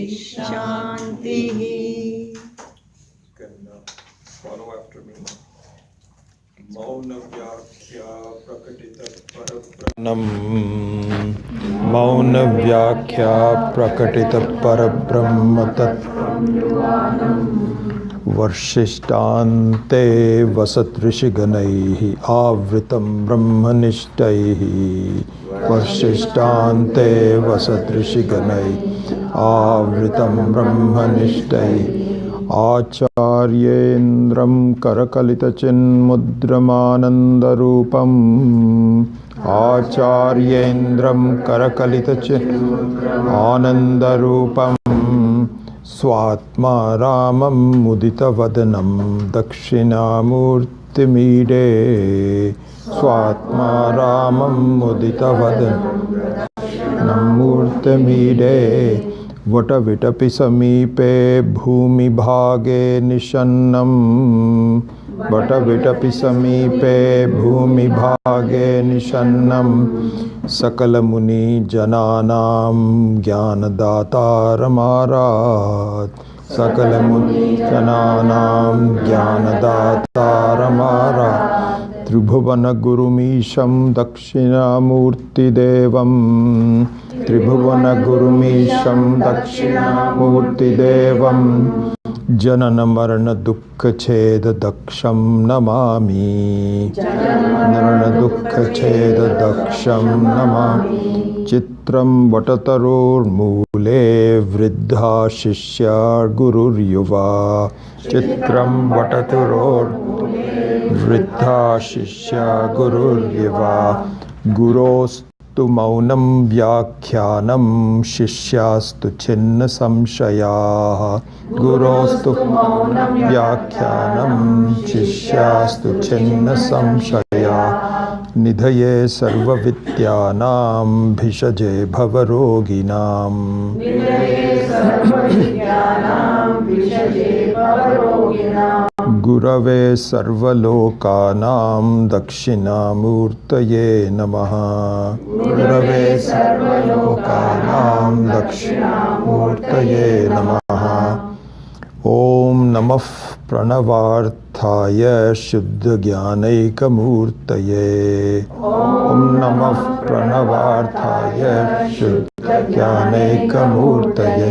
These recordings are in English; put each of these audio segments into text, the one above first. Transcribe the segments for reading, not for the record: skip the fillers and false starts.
Shanti. Can follow after me. Mauna Vyakhya Prakatita Parabram. Mauna Vyakhya Prakatita Parabrahmatat Varshishthante Vasatrishiganaihi Avritam Brahmanishthaihi Varshishthante Vasatrishiganaihi Avritam Brahmanishthaihi Acharyendram Karakalita-chinmudramanandarupam Acharyendram Karakalita-chinmudramanandarupam Swatma Ramam Muditavadanam Dakshinamurtimide Swatma Ramam Muditavadanam Murtimide Vatavitapi samipe bhumi bhage nishannam Vatavitapi samipe bhumi bhage nishannam Sakalamuni jananam jnanadataramarat Sakalamuni jananam jnanadataramarat Tribhuvana gurumisham dakshinamurti devam Tribhuvana gurumisham dakshinamurti devam Janana marana dukkha cheda daksham namami Janana dukkha cheda daksham namami Chitram vatataror mule vridha shishya gurur yuva Chitram vatataror vridha shishya gurur yuva Guros Tu maunam vyakhyanam shishyastu chinna samshaya Gurostu maunam vyakhyanam shishyastu chinna samshaya Nidhaye sarva vidyanam bhishaje bhavaroginam Nidhaye sarva vidyanam bhishaje bhavaroginam Gurave sarvalokanam dakshinamurtaye namaha Gurave sarvalokanam dakshinamurtaye namaha Om namah pranavarthaya shuddha jnanaikamurtaye Om namah pranavarthaya shuddha jnanaikamurtaye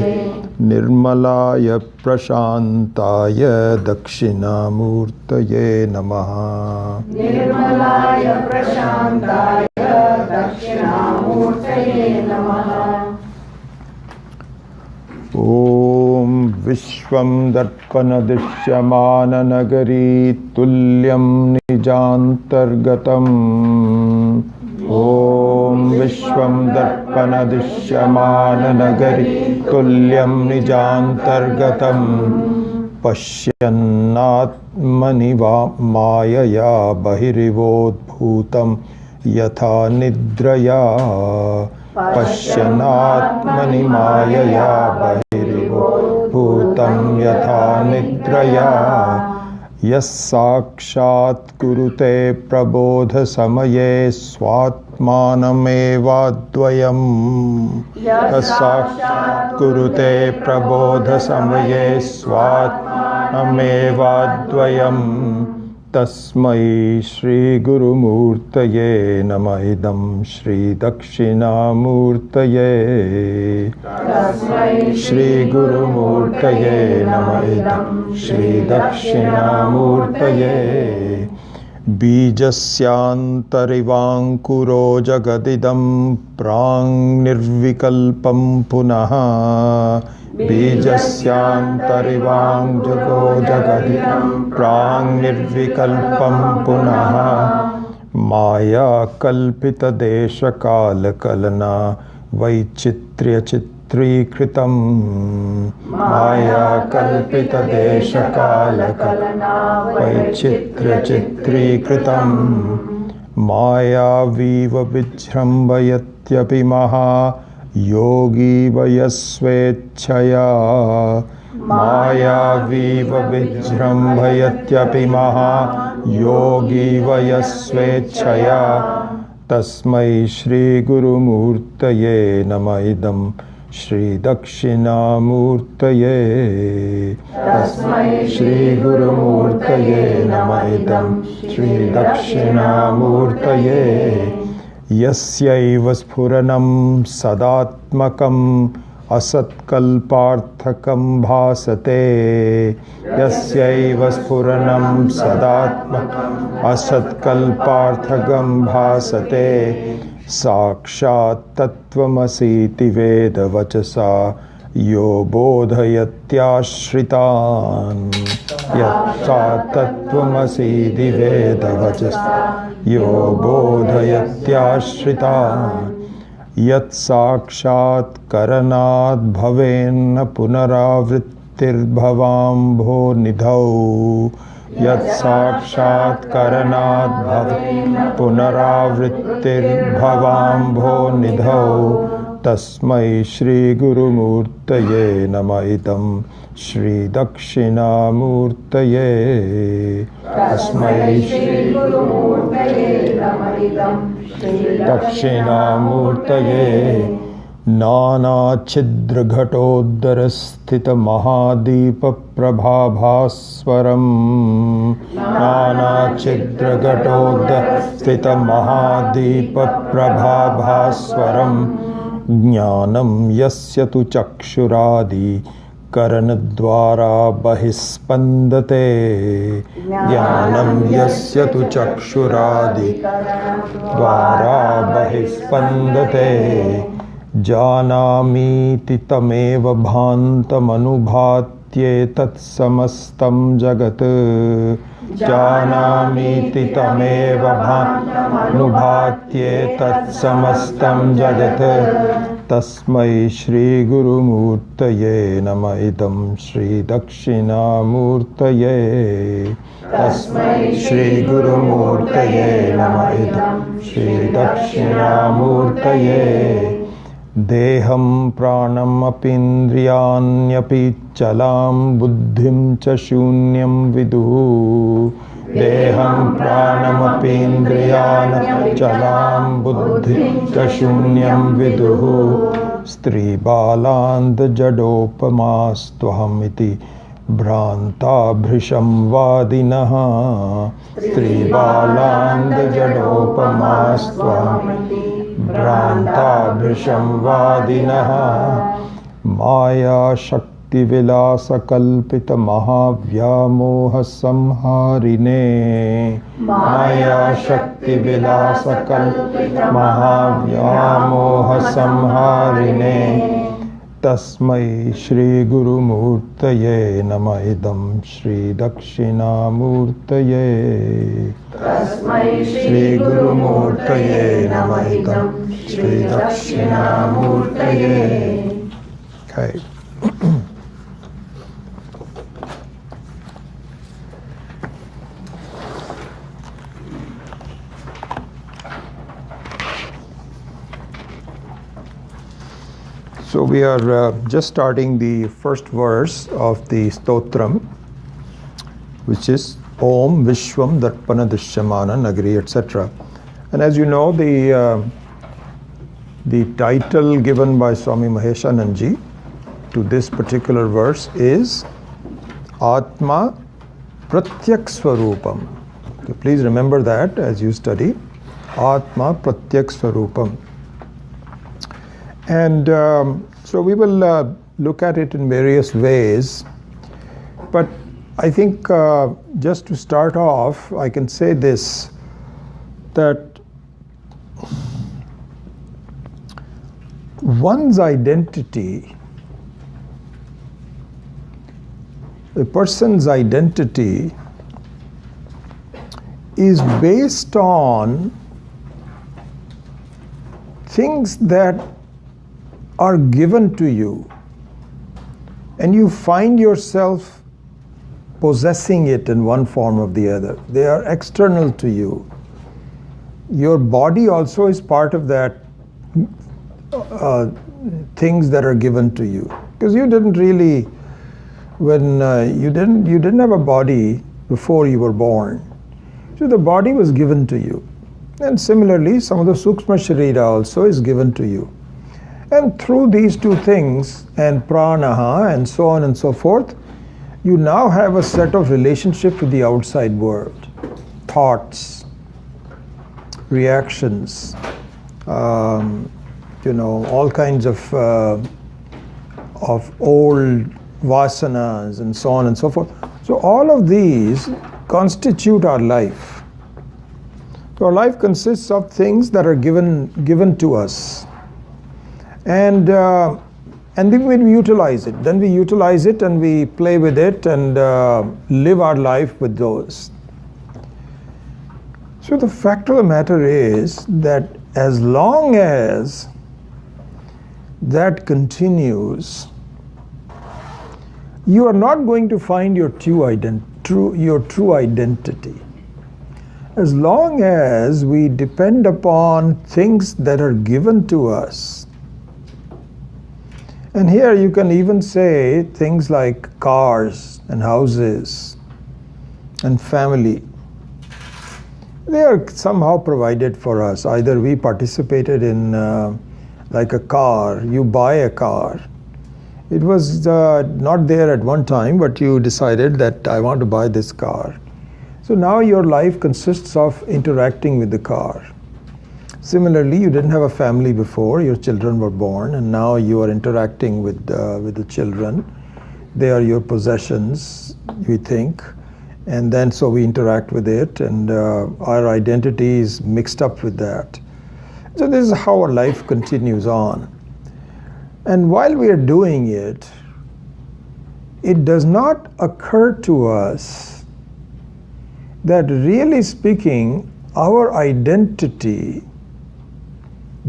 Nirmalaya prashantaya dakshinamurtaye namaha Nirmalaya prashantaya dakshinamurtaye namaha Om Vishwam Darpana Dishyamana Nagari Tulyam Nijantargatam Om Vishwam Darpana Dishyamana Nagari Tulyam Nijantargatam Pashyannatmani Mayaya Bahirivodbhutam Yatha Nidraya Pasyanatmani Mayaya Bahiribhutam Yatha Nidraya Yasakshat Kurute Prabodha Samaye Swatmanamevadvayam Yasakshat Kurute Prabodha Samaye Swatmanamevadvayam Tasmai Shri Guru Murtaye Namaidam Shri Dakshinamurtaye Tasmai Shri Guru Murtaye Namaidam Shri Dakshinamurtaye Bijasyantarivangkuro jagadidam prang nirvikalpam punaha Bijasyantarivang jago jagadidam prang nirvikalpam punaha Maya kalpita desha kala kalana vaichitrya chitrikritam Maya kalpita desha kala kalana vaichitrya chitrikritam Maya viva vijrambayatyapi maha Yogi vayasvechaya Maya viva vijrambhayatyapi maha Yogi vayasvechaya Tasmai Shri Guru Murtaye Namaidam Shri Dakshinamurtaye. Tasmai Shri Gurumurtaye Namaidam. Shri Dakshinamurtaye. Yasyaiva Sphuranam Sadatmakam Asatkalparthakam Bhasate. Yasyaiva Sphuranam Sadatmakam Asatkalparthakam Bhasate. Sakshat Tattvamasiti Veda Vachasa Yo Bodhayatyashritan. Yakshat Tattvamasiti Veda Vachasa Yo Bodhayatyashritan. Yat Sakshat Karanad Bhavenna Punaravrittirbhavambho Nidhau. Yat Sakshat Karanad Bhavenna Punaravrittirbhavambho Nidhau. Tasmai Shri Gurumurtaye Namaidam. Shri Dakshinamurtaye. Tasmai Shri Gurumurtaye Namaidam. Shri Dakshinamurtaye. Nana Chidra Ghatodhara Sthita Mahadipa Prabhabhaswaram. Nana Chidra Ghatodhara Sthita Mahadipa Prabhabhaswaram. Jnanam Yasya Tu Chakshuradi Karanadvara Bahispandate. Jnanam Yasya Tu Chakshuradi Dvara Bahispandate. Janamiti tameva bhantam anubhatye samastam jagat. Janamiti tameva bhantam anubhatye samastam jagat. Tasmai Shri Gurumurtaye Namaidam. Shri Dakshinamurtaye. Tasmai Shri Gurumurtaye Namaidam. Shri Dakshinamurtaye. Deham pranam apindriyanyapi chalam buddhim cha shunyam vidu. Deham pranam apindriyanyapi chalam buddhim cha shunyam vidu. Stri baland jadopamastvam iti Bhranta bhrisham vadinaha. Stri baland jadopamastvam Bhranta bhrisham vadinaha. Maya shakti vilasa kalpita mahavyamoha samharine. Maya shakti vilasa kalpita mahavyamoha samharine. Tasmai Shri Gurumurtaye Namaidam. Shri Dakshinamurtaye. Tasmai Shri Gurumurtaye Namaidam. Shri Dakshinamurtaye. Okay. So we are just starting the first verse of the Stotram, which is Om Vishwam Darpana Drishyamana Nagari, etc. And as you know, the title given by Swami Maheshananji to this particular verse is Atma Pratyak Swarupam. So please remember that as you study Atma Pratyak Swarupam. And so we will look at it in various ways, but I think just to start off, I can say this, that one's identity, a person's identity is based on things that are given to you, and you find yourself possessing it in one form or the other. They are external to you. Your body also is part of that, things that are given to you, because you didn't really, when you didn't have a body before you were born, so the body was given to you. And similarly, some of the Sukshma Sharira also is given to you. And through these two things, and pranaha, and so on and so forth, you now have a set of relationship with the outside world. Thoughts, reactions, all kinds of old vasanas and so on and so forth. So all of these constitute our life. So our life consists of things that are given to us. And then we utilize it. Then we utilize it and we play with it and live our life with those. So the fact of the matter is that as long as that continues, you are not going to find your true identity. As long as we depend upon things that are given to us, and here you can even say things like cars and houses and family. They are somehow provided for us. Either we participated in, like a car, you buy a car. It was not there at one time, but you decided that I want to buy this car. So now your life consists of interacting with the car. Similarly, you didn't have a family before, your children were born, and now you are interacting with the children. They are your possessions, we think. And then so we interact with it, and our identity is mixed up with that. So this is how our life continues on. And while we are doing it, it does not occur to us that really speaking, our identity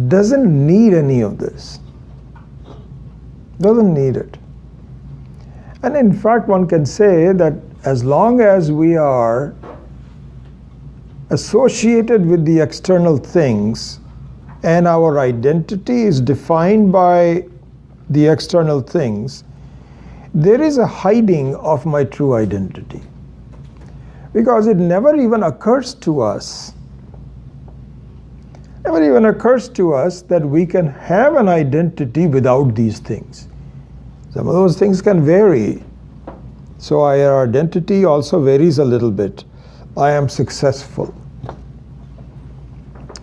doesn't need any of this. Doesn't need it. And in fact, one can say that as long as we are associated with the external things and our identity is defined by the external things, there is a hiding of my true identity. Because it never even occurs to us that we can have an identity without these things. Some of those things can vary. So our identity also varies a little bit. I am successful,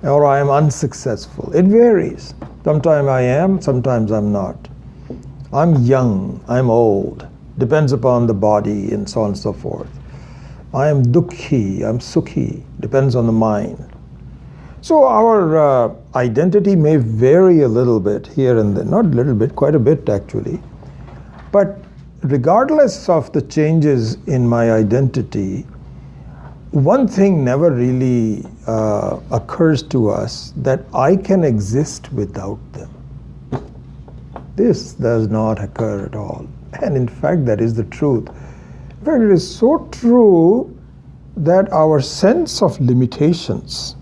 or I am unsuccessful. It varies. Sometimes I am, sometimes I'm not. I'm young, I'm old. Depends upon the body and so on and so forth. I am dukhi, I'm sukhi. Depends on the mind. So our identity may vary a little bit here and there. Not a little bit, quite a bit actually. But regardless of the changes in my identity, one thing never really occurs to us, that I can exist without them. This does not occur at all. And in fact, that is the truth. In fact, it is so true that our sense of limitations,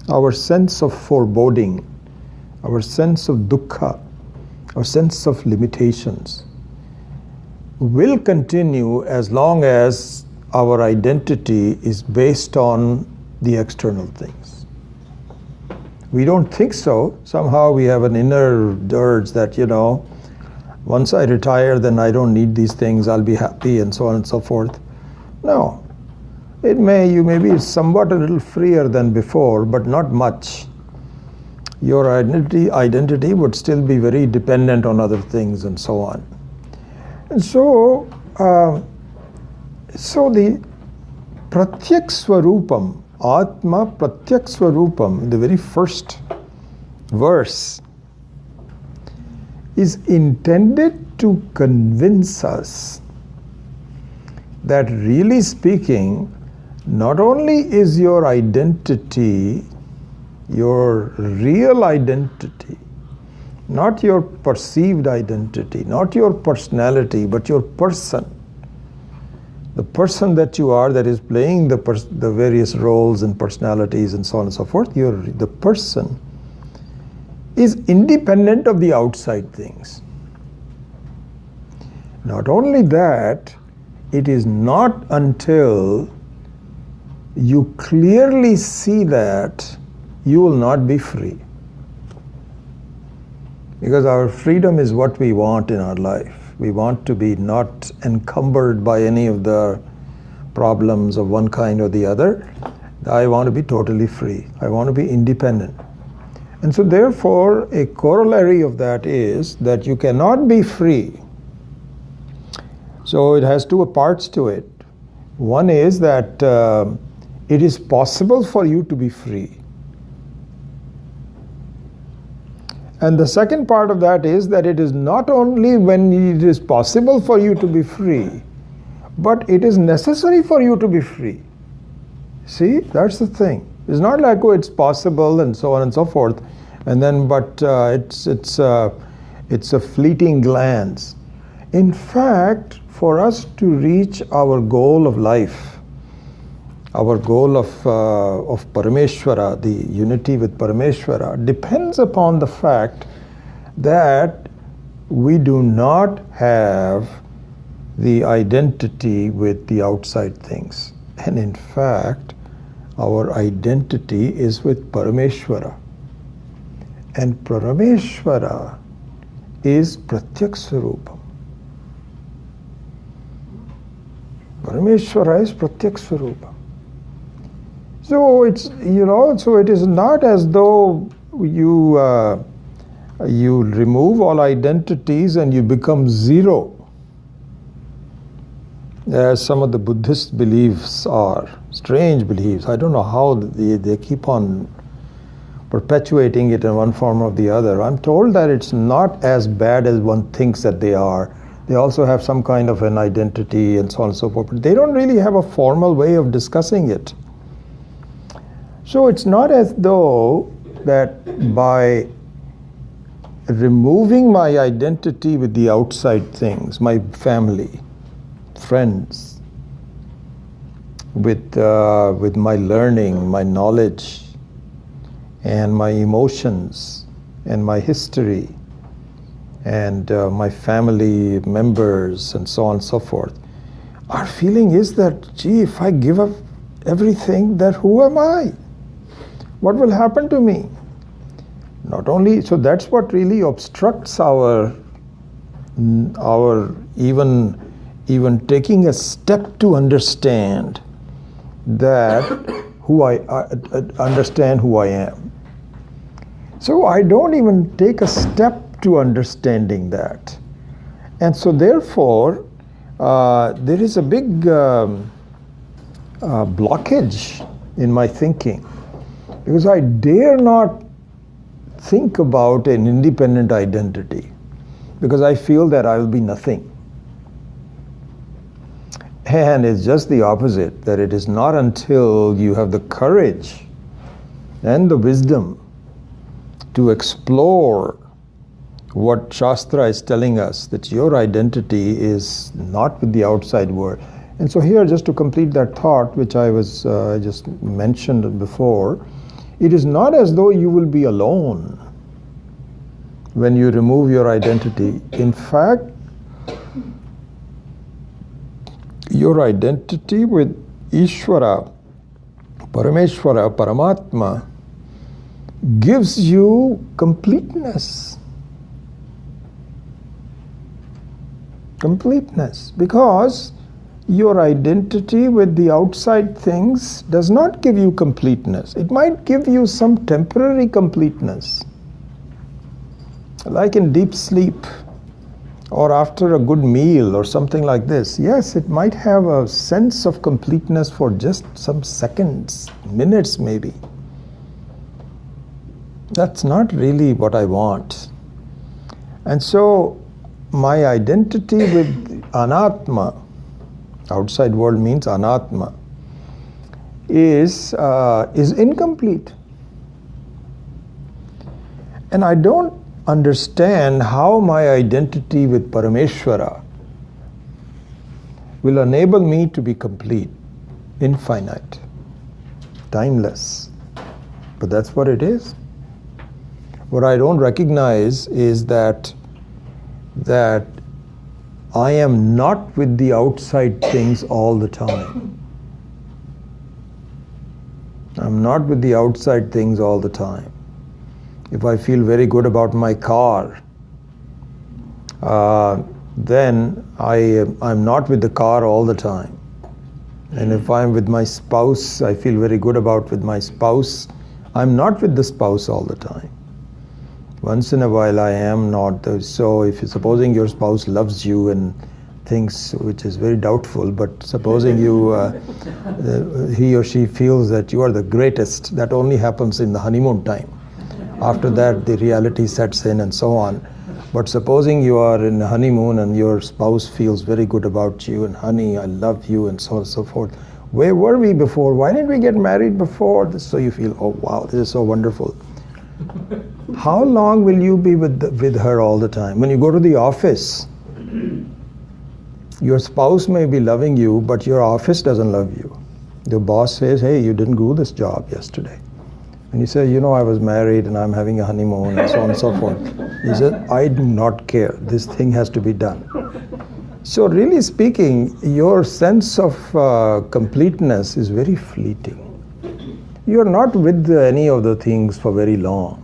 our sense of foreboding, our sense of dukkha, our sense of limitations will continue as long as our identity is based on the external things. We don't think so. Somehow we have an inner urge that, once I retire, then I don't need these things, I'll be happy, and so on and so forth. No. You may be somewhat a little freer than before, but not much. Your identity would still be very dependent on other things and so on. And so the Pratyak Swarupam, Atma Pratyak Swarupam, in the very first verse, is intended to convince us that really speaking, not only is your identity, your real identity, not your perceived identity, not your personality, but your person. The person that you are, that is playing the various roles and personalities and so on and so forth, the person is independent of the outside things. Not only that, it is not until you clearly see that you will not be free. Because our freedom is what we want in our life. We want to be not encumbered by any of the problems of one kind or the other. I want to be totally free. I want to be independent. And so therefore, a corollary of that is that you cannot be free. So it has two parts to it. One is that it is possible for you to be free. And the second part of that is that it is not only when it is possible for you to be free, but it is necessary for you to be free. See, that's the thing. It's not like, oh, it's possible and so on and so forth, and then it's a fleeting glance. In fact, for us to reach our goal of life, our goal of Parameshwara, the unity with Parameshwara, depends upon the fact that we do not have the identity with the outside things. And in fact, our identity is with Parameshwara. And Parameshwara is Pratyaksvarupam. Parameshwara is Pratyaksvarupam. So it's, so it is not as though you remove all identities and you become zero, as some of the Buddhist beliefs are. Strange beliefs. I don't know how they keep on perpetuating it in one form or the other. I'm told that it's not as bad as one thinks that they are. They also have some kind of an identity and so on and so forth, but they don't really have a formal way of discussing it. So it's not as though that by removing my identity with the outside things, my family, friends, with my learning, my knowledge, and my emotions, and my history, and my family members, and so on and so forth, our feeling is that, gee, if I give up everything, then who am I? What will happen to me? Not only, so that's what really obstructs our even taking a step to understand that who I understand who I am. So I don't even take a step to understanding that. And so therefore, there is a big blockage in my thinking, because I dare not think about an independent identity, because I feel that I will be nothing. And it's just the opposite, that it is not until you have the courage and the wisdom to explore what Shastra is telling us, that your identity is not with the outside world. And so here, just to complete that thought, which I was just mentioned before, it is not as though you will be alone when you remove your identity. In fact, your identity with Ishvara, Parameshwara, Paramatma, gives you completeness. Completeness. Because your identity with the outside things does not give you completeness. It might give you some temporary completeness, like in deep sleep or after a good meal or something like this. Yes, it might have a sense of completeness for just some seconds, minutes maybe. That's not really what I want. And so my identity with Anatma, outside world means Anatma, is incomplete. And I don't understand how my identity with Parameshwara will enable me to be complete, infinite, timeless. But that's what it is. What I don't recognize is that I am not with the outside things all the time. I'm not with the outside things all the time. If I feel very good about my car, then I'm not with the car all the time. And if I'm with my spouse, I feel very good about with my spouse. I'm not with the spouse all the time. Once in a while I am not. So if supposing your spouse loves you and thinks, which is very doubtful, but supposing you, he or she feels that you are the greatest, that only happens in the honeymoon time. After that, the reality sets in and so on. But supposing you are in a honeymoon and your spouse feels very good about you and honey, I love you and so on and so forth. Where were we before? Why didn't we get married before? So you feel, oh wow, this is so wonderful. How long will you be with her all the time? When you go to the office, your spouse may be loving you, but your office doesn't love you. The boss says, hey, you didn't do this job yesterday. And you say, you know, I was married and I'm having a honeymoon and so on and so forth. He said, I do not care. This thing has to be done. So really speaking, your sense of completeness is very fleeting. You are not with any of the things for very long.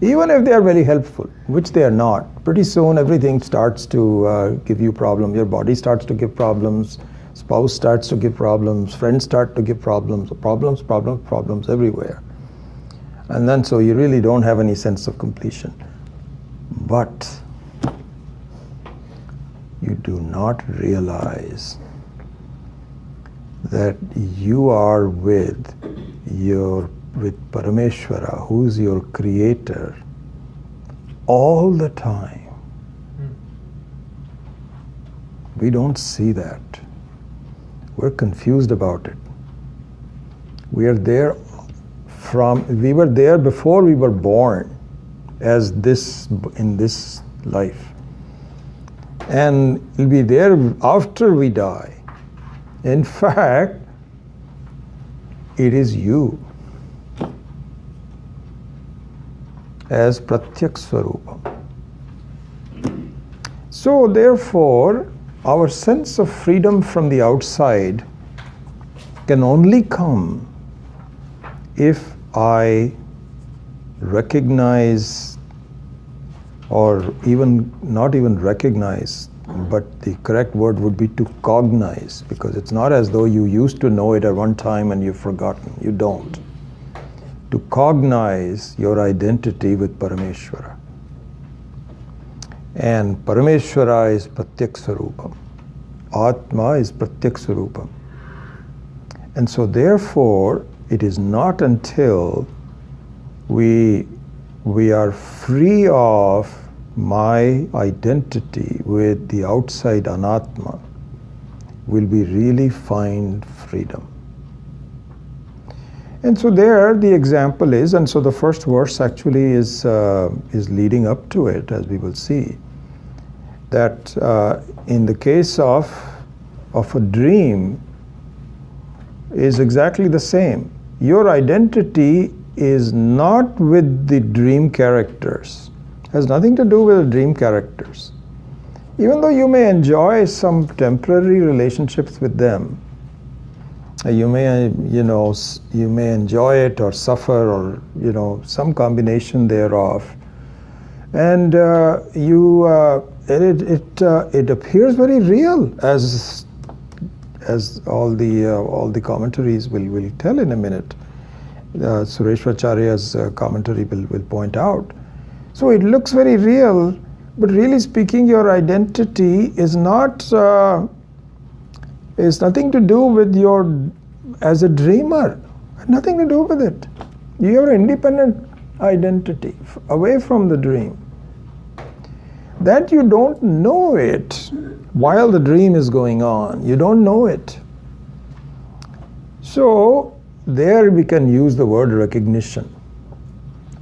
Even if they are very helpful, which they are not. Pretty soon everything starts to give you problems. Your body starts to give problems. Spouse starts to give problems. Friends start to give problems. Problems everywhere. And then so you really don't have any sense of completion. But you do not realize that you are with Parameshwara, who is your creator, all the time. We don't see that. We're confused about it. We are there we were there before we were born as this in this life. And we'll be there after we die. In fact, it is you as Pratyak Swarupam. So therefore, our sense of freedom from the outside can only come if I recognize, or even not even recognize, but the correct word would be to cognize, because it's not as though you used to know it at one time and you've forgotten. You don't. To cognize your identity with Parameshwara. And Parameshwara is Pratyak Swarupam. Atma is Pratyak Swarupam. And so therefore, it is not until we are free of my identity with the outside anatma will we really find freedom. And so there the example is, and so the first verse actually is leading up to it, as we will see, that in the case of a dream is exactly the same. Your identity is not with the dream characters. It has nothing to do with the dream characters. Even though you may enjoy some temporary relationships with them, you may enjoy it or suffer, or some combination thereof, and it appears very real, as all the commentaries will tell in a minute. Sureshwacharya's commentary will point out. So it looks very real, but really speaking, your identity is not is nothing to do with your as a dreamer. Nothing to do with it. You have an independent identity away from the dream. That you don't know it while the dream is going on. You don't know it. So there we can use the word recognition.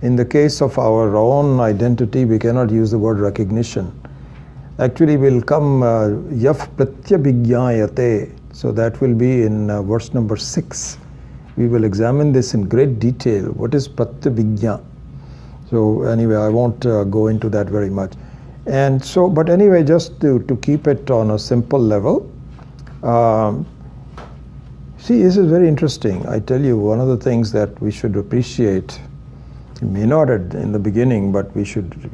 In the case of our own identity, we cannot use the word recognition. Actually, will come yaf pratyabhigyayate. So that will be in verse number 6. We will examine this in great detail. What is pratyabhigya? So anyway, I won't go into that very much. And so, but anyway, just to keep it on a simple level, see, this is very interesting. I tell you, one of the things that we should appreciate, may not in the beginning, but we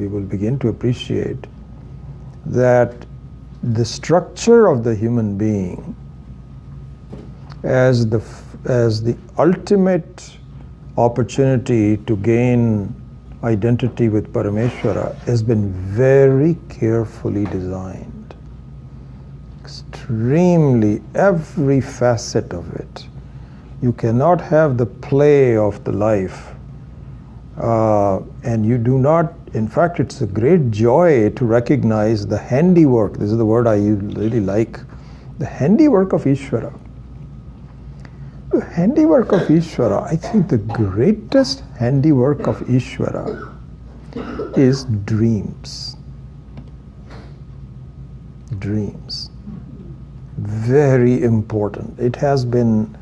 will begin to appreciate, that the structure of the human being as the ultimate opportunity to gain identity with Parameshwara has been very carefully designed. Extremely, every facet of it. You cannot have the play of the life, and you do not. In fact, it's a great joy to recognize the handiwork. This is the word I really like. The handiwork of Ishvara. The handiwork of Ishvara, I think the greatest handiwork of Ishvara is dreams. Dreams. Very important. It has been,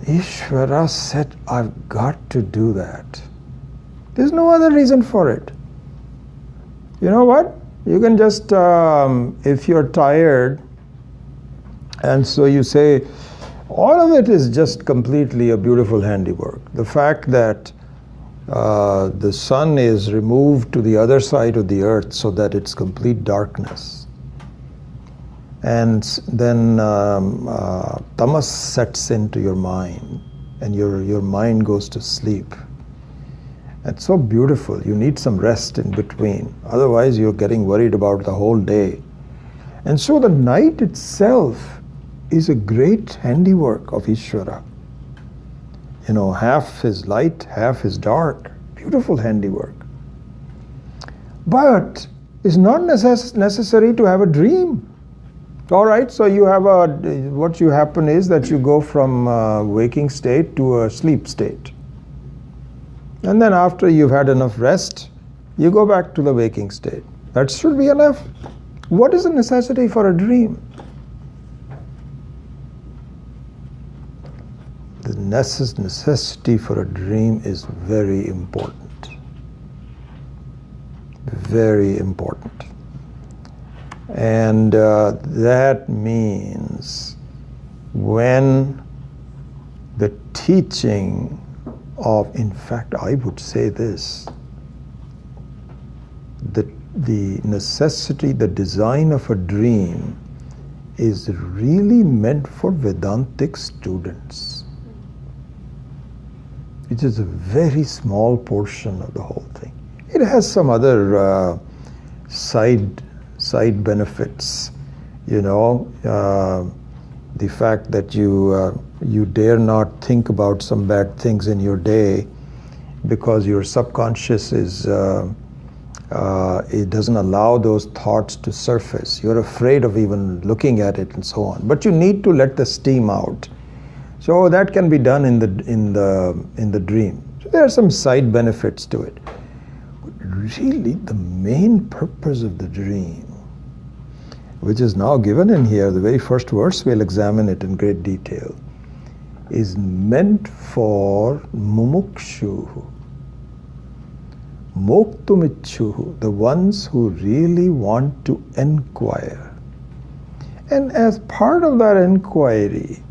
Ishvara said, I've got to do that. There's no other reason for it. You know what? You can just, if you're tired, and so you say, all of it is just completely a beautiful handiwork. The fact that the sun is removed to the other side of the earth so that it's complete darkness. And then tamas sets into your mind, and your mind goes to sleep. It's so beautiful. You need some rest in between. Otherwise, you're getting worried about the whole day. And so the night itself is a great handiwork of Ishvara. You know, half is light, half is dark. Beautiful handiwork. But it's not necessary to have a dream. All right, so you have what you happen is that you go from a waking state to a sleep state. And then after you've had enough rest, you go back to the waking state. That should be enough. What is the necessity for a dream? The necessity for a dream is very important. Very important. And that means when the teaching of, in fact, I would say this, the necessity, the design of a dream is really meant for Vedantic students. It is a very small portion of the whole thing. It has some other side benefits, you know, the fact that you dare not think about some bad things in your day because your subconscious is it doesn't allow those thoughts to surface. You're afraid of even looking at it and so on. But you need to let the steam out. So that can be done in the dream. So there are some side benefits to it. But really, the main purpose of the dream, which is now given in here, the very first verse, we'll examine it in great detail, is meant for mumukshu, moktumichuhu, the ones who really want to enquire. And as part of that inquiry,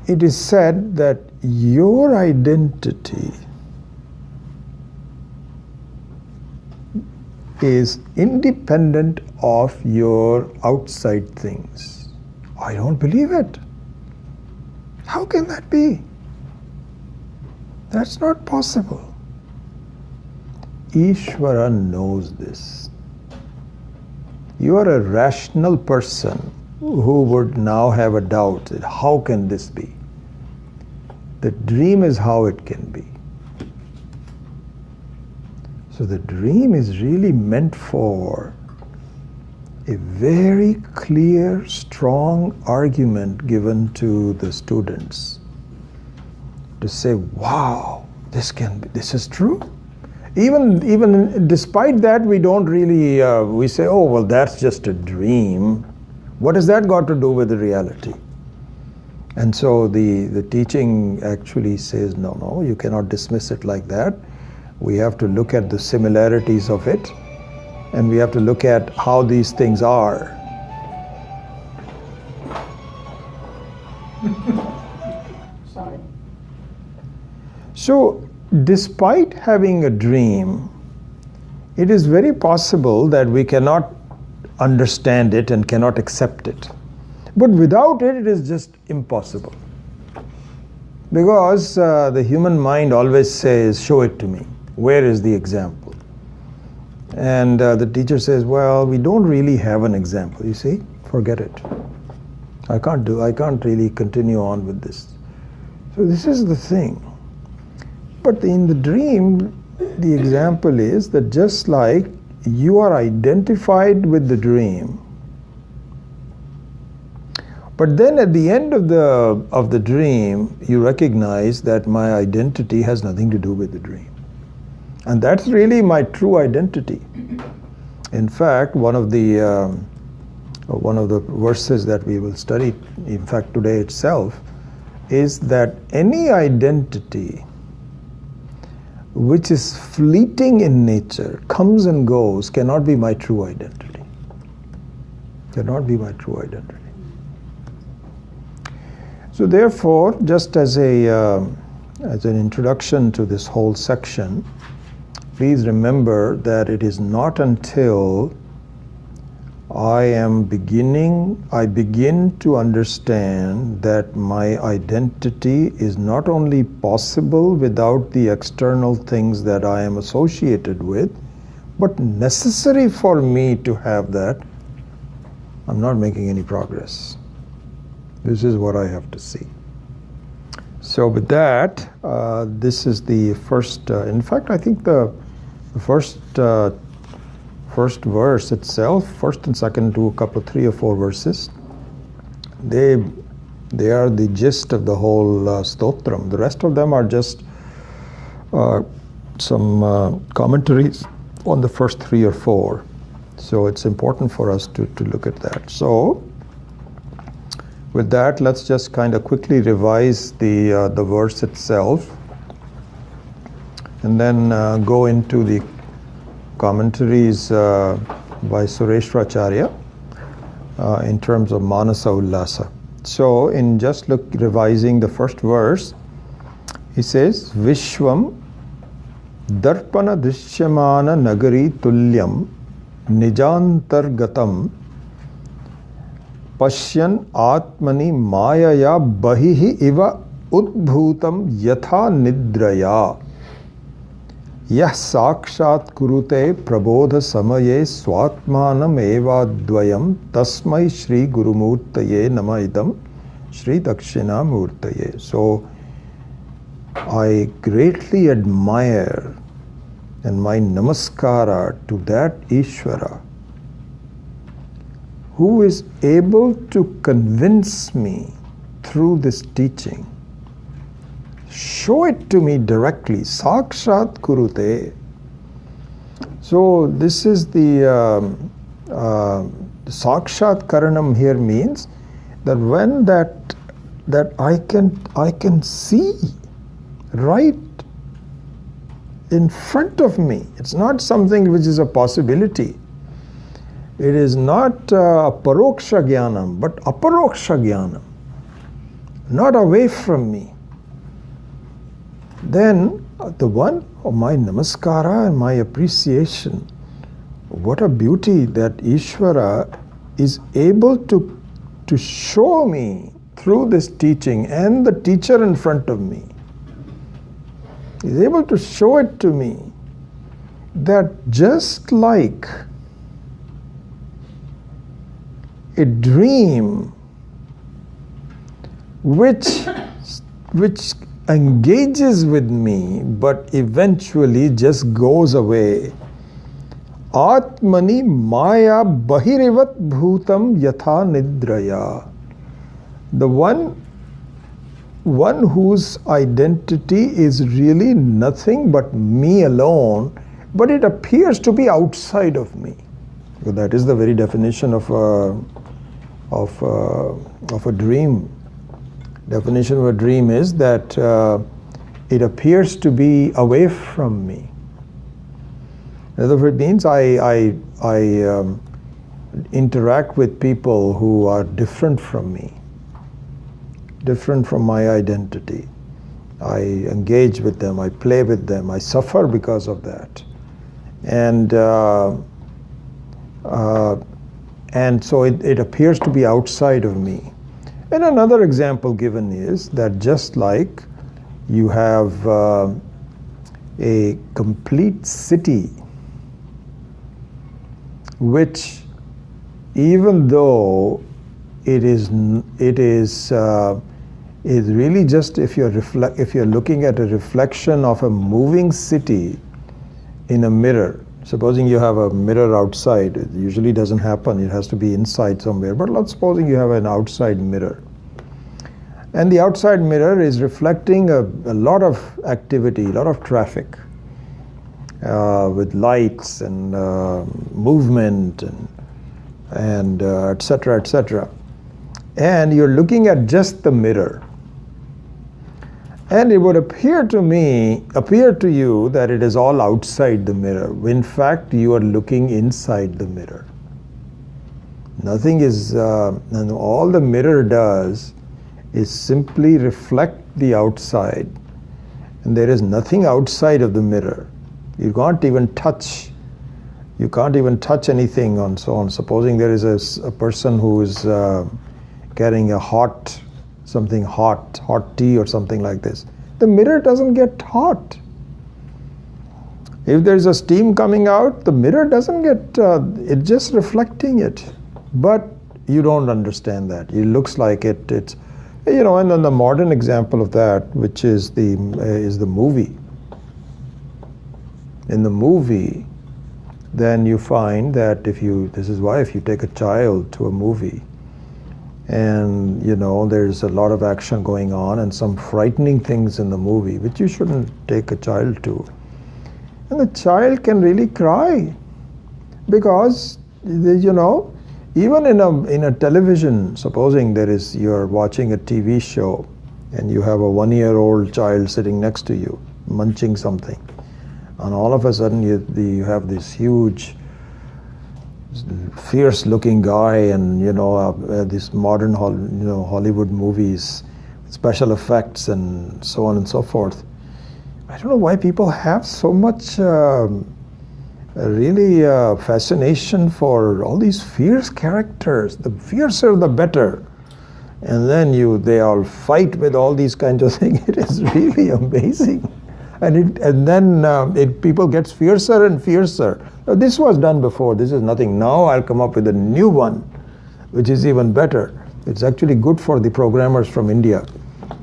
it is said that your identity is independent of your outside things. I don't believe it. How can that be? That's not possible. Ishvara knows this. You are a rational person who would now have a doubt that how can this be? The dream is how it can be. So the dream is really meant for a very clear, strong argument given to the students to say, wow, this is true. Even despite that, we don't really, we say, oh, well, that's just a dream. What has that got to do with the reality? And so the teaching actually says, no, you cannot dismiss it like that. We have to look at the similarities of it, and we have to look at how these things are. Sorry. So, despite having a dream, it is very possible that we cannot understand it and cannot accept it. But without it, it is just impossible. Because the human mind always says, show it to me. Where is the example? And the teacher says, well, we don't really have an example. You see, forget it. I can't really continue on with this. So this is the thing. But in the dream, the example is that just like you are identified with the dream, but then at the end of the dream, you recognize that my identity has nothing to do with the dream. And that's really my true identity. In fact, one of the verses that we will study, in fact today itself, is that any identity which is fleeting in nature, comes and goes, cannot be my true identity. Cannot be my true identity. So therefore, just as an introduction to this whole section, please remember that it is not until I begin to understand that my identity is not only possible without the external things that I am associated with, but necessary for me to have that, I'm not making any progress. This is what I have to see. So with that, this is the first, in fact, I think the first verse itself, first and second to a couple, 3 or 4 verses, they are the gist of the whole stotram. The rest of them are just some commentaries on the first 3 or 4. So it's important for us to look at that. So with that, let's just kind of quickly revise the verse itself, and then go into the commentaries by Sureshwaracharya in terms of Manasollasa. So in just revising the first verse, he says, Vishwam darpana drishyamana nagari tulyam nijantargatam pashyan atmani mayaya bahihi iva udbhutam yatha nidraya yah sakshat kurute prabodha samaye swatmanam evadvayam tasmai Shri Gurumurtaye namaidam Shri Dakshinamurthaye. So I greatly admire and my namaskara to that Ishvara who is able to convince me through this teaching. Show it to me directly. Sakshat kurute. So this is the sakshat karanam here means that when that I can see right in front of me. It's not something which is a possibility. It is not paroksha jnanam, but aparoksha jnanam. Not away from me. Then the one of my namaskara and my appreciation. What a beauty that Ishvara is able to show me through this teaching and the teacher in front of me. Is able to show it to me that just like a dream which engages with me but eventually just goes away. Atmani maya bahirivat bhutam yatha nidraya. The one whose identity is really nothing but me alone, but it appears to be outside of me. So that is the very definition of a dream. Definition of a dream is that it appears to be away from me. In other words, it means I interact with people who are different from me, different from my identity. I engage with them, I play with them, I suffer because of that. And so it appears to be outside of me. And another example given is that just like you have a complete city, which even though it is really just if you're looking at a reflection of a moving city in a mirror. Supposing you have a mirror outside, it usually doesn't happen, it has to be inside somewhere, but let's supposing you have an outside mirror. And the outside mirror is reflecting a lot of activity, a lot of traffic, with lights and movement and et cetera, et cetera. And you're looking at just the mirror. And it would appear to you that it is all outside the mirror. In fact, you are looking inside the mirror. Nothing is, and all the mirror does is simply reflect the outside. And there is nothing outside of the mirror. You can't even touch anything and so on. Supposing there is a person who is getting a hot tea or something like this. The mirror doesn't get hot. If there's a steam coming out, the mirror doesn't get, it's just reflecting it. But you don't understand that. It looks like it's, and then the modern example of that, which is the movie. In the movie, then you find that this is why if you take a child to a movie, and there's a lot of action going on and some frightening things in the movie which you shouldn't take a child to, and the child can really cry because even in a television, supposing you're watching a TV show and you have a 1-year-old child sitting next to you munching something, and all of a sudden you have this huge fierce looking guy and these modern Hollywood movies, special effects and so on and so forth. I don't know why people have so much fascination for all these fierce characters. The fiercer the better. And then they all fight with all these kinds of things. It is really amazing. And then people gets fiercer and fiercer. Now, this was done before. This is nothing. Now I'll come up with a new one, which is even better. It's actually good for the programmers from India.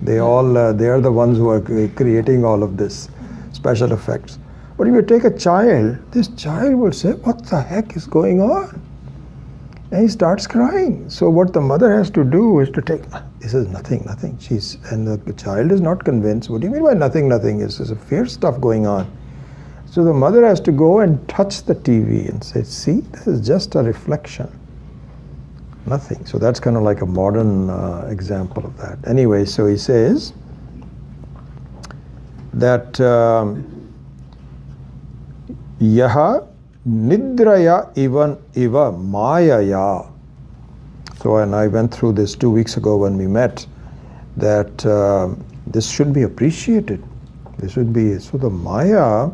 They are the ones who are creating all of this special effects. But if you take a child, this child will say, "What the heck is going on?" And he starts crying. So what the mother has to do is to take, this is nothing. And the child is not convinced. What do you mean by nothing? There's a fierce stuff going on. So the mother has to go and touch the TV and say, "See, this is just a reflection. Nothing." So that's kind of like a modern example of that. Anyway, so he says that yaha nidraya iva mayaya. So, and I went through this 2 weeks ago when we met, that this should be appreciated. This should be, so the maya,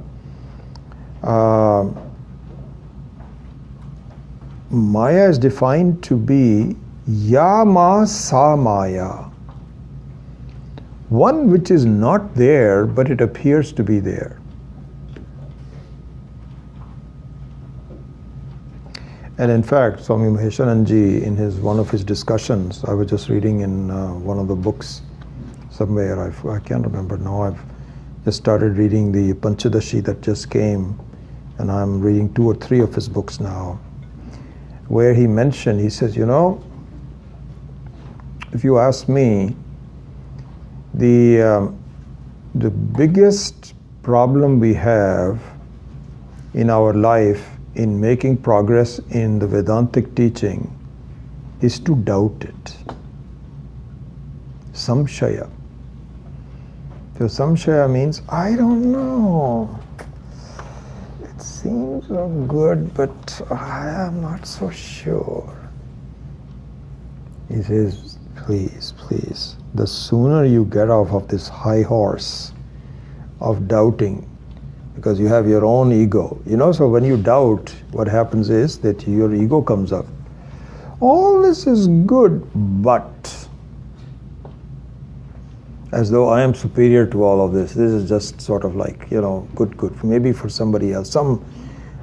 maya is defined to be yama sa maya. One which is not there, but it appears to be there. And in fact, Swami Maheshananji, in one of his discussions, I was just reading in one of the books somewhere, I can't remember now, I've just started reading the Panchadashi that just came, and I'm reading 2 or 3 of his books now, where he mentioned, he says, if you ask me, the biggest problem we have in our life in making progress in the Vedantic teaching is to doubt it. Samshaya. So samshaya means, I don't know. It seems so good, but I am not so sure. He says, please, the sooner you get off of this high horse of doubting, because you have your own ego. So when you doubt, what happens is that your ego comes up. All this is good, but as though I am superior to all of this. This is just sort of like, good, maybe for somebody else, some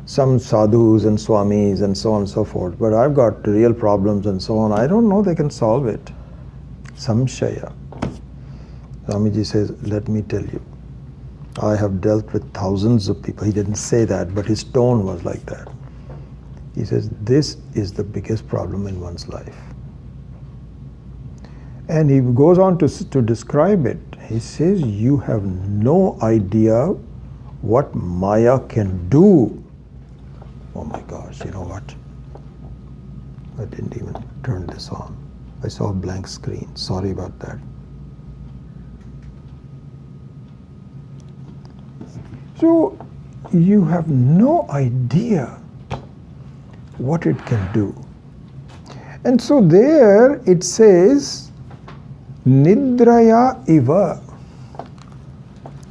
sadhus and swamis and so on and so forth, but I've got real problems and so on. I don't know they can solve it. Samshaya. Swamiji says, let me tell you, I have dealt with thousands of people. He didn't say that, but his tone was like that. He says, this is the biggest problem in one's life. And he goes on to describe it. He says, you have no idea what Maya can do. Oh my gosh, you know what? I didn't even turn this on. I saw a blank screen. Sorry about that. So you have no idea what it can do. And so there it says, Nidraya iva.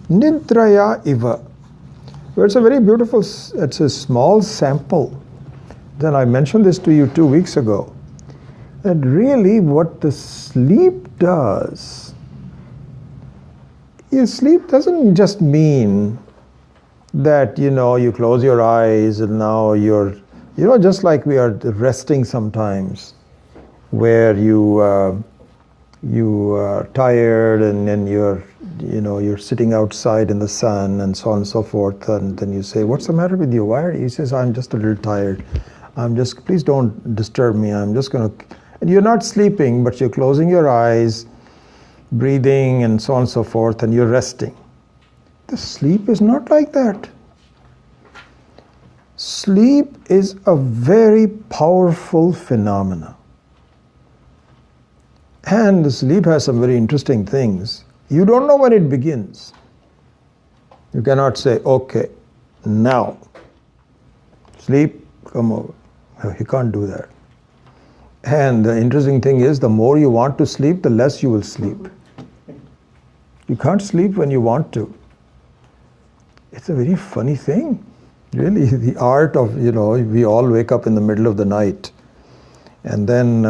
Nidraya iva. So it's a very beautiful, it's a small sample. Then I mentioned this to you 2 weeks ago. That really what the sleep does, sleep doesn't just mean that, you close your eyes and now you're, just like we are resting sometimes, where you are tired and then you're sitting outside in the sun and so on and so forth, and then you say, what's the matter with you? Why are you? He says, I'm just a little tired. Please don't disturb me. I'm just going to, and you're not sleeping, but you're closing your eyes, breathing and so on and so forth, and you're resting. The sleep is not like that. Sleep is a very powerful phenomena. And the sleep has some very interesting things. You don't know when it begins. You cannot say, okay, now, sleep, come over. You can't do that. And the interesting thing is, the more you want to sleep, the less you will sleep. You can't sleep when you want to. It's a very funny thing. Really, the art of, we all wake up in the middle of the night. And then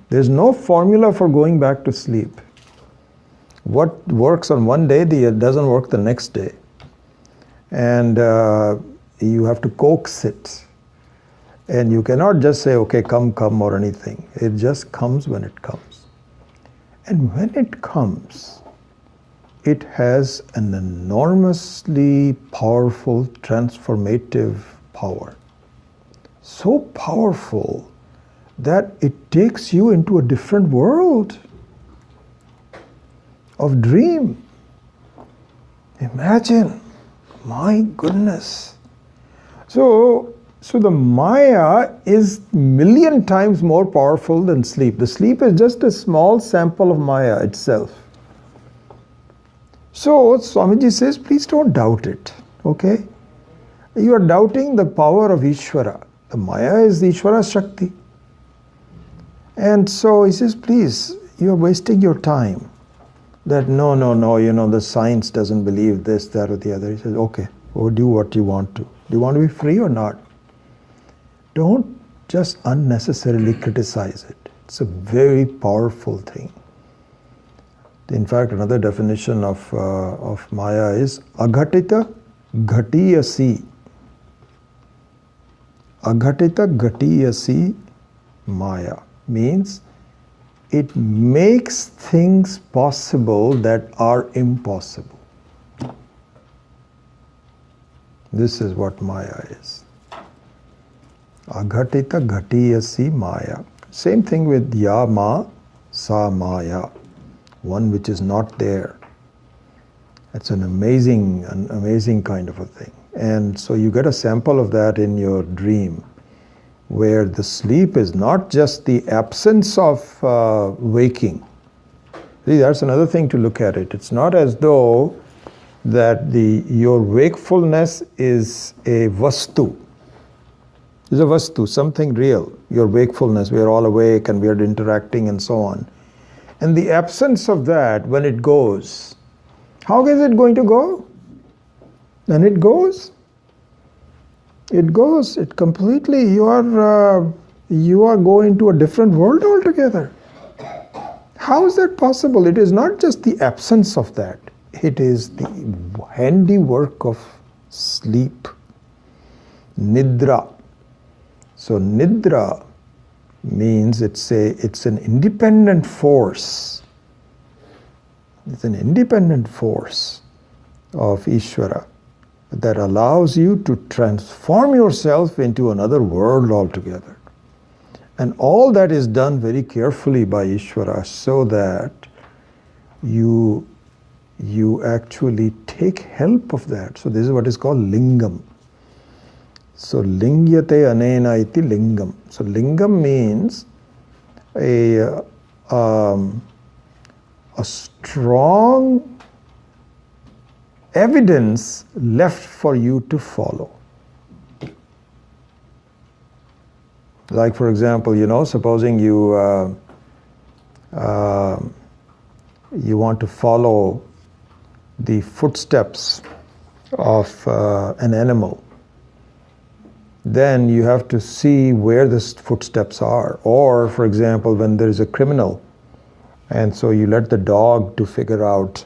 there's no formula for going back to sleep. What works on one day, it doesn't work the next day. And you have to coax it. And you cannot just say, okay, come, or anything. It just comes when it comes. And when it comes, it has an enormously powerful, transformative power. So powerful that it takes you into a different world of dream. Imagine, my goodness. So the Maya is million times more powerful than sleep. The sleep is just a small sample of Maya itself. So Swamiji says, please don't doubt it, okay? You are doubting the power of Ishvara. The Maya is Ishvara's Shakti. And so he says, please, you are wasting your time. That no, the science doesn't believe this, that or the other. He says, okay, do what you want to. Do you want to be free or not? Don't just unnecessarily criticize it. It's a very powerful thing. In fact, another definition of Maya is aghatita ghatiyasi. Aghatita ghatiyasi Maya means it makes things possible that are impossible. This is what Maya is. Aghatita ghatiyasi Maya. Same thing with ya ma sa Maya. One which is not there. It's an amazing kind of a thing. And so you get a sample of that in your dream, where the sleep is not just the absence of waking. See, that's another thing to look at it. It's not as though that your wakefulness is a vastu. It's a vastu, something real. Your wakefulness, we are all awake and we are interacting and so on. And the absence of that, when it goes, how is it going to go? And it goes. It completely, you are going to a different world altogether. How is that possible? It is not just the absence of that. It is the handiwork of sleep. Nidra. So Nidra means it's an independent force. It's an independent force of Ishvara that allows you to transform yourself into another world altogether. And all that is done very carefully by Ishvara so that you actually take help of that. So this is what is called lingam. So lingyate anena iti lingam. So lingam means a strong evidence left for you to follow. Like, for example, supposing you want to follow the footsteps of an animal, then you have to see where the footsteps are. Or, for example, when there is a criminal, and so you let the dog to figure out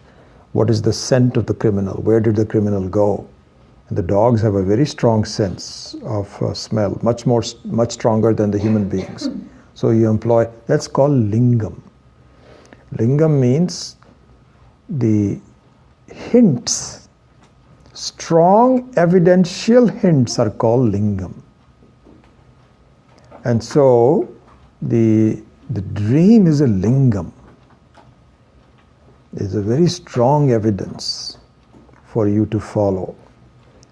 what is the scent of the criminal, where did the criminal go. And the dogs have a very strong sense of smell, much stronger than the human beings. So you employ, that's called lingam. Lingam means the hints, strong evidential hints are called lingam. And so the dream is a lingam. It's a very strong evidence for you to follow.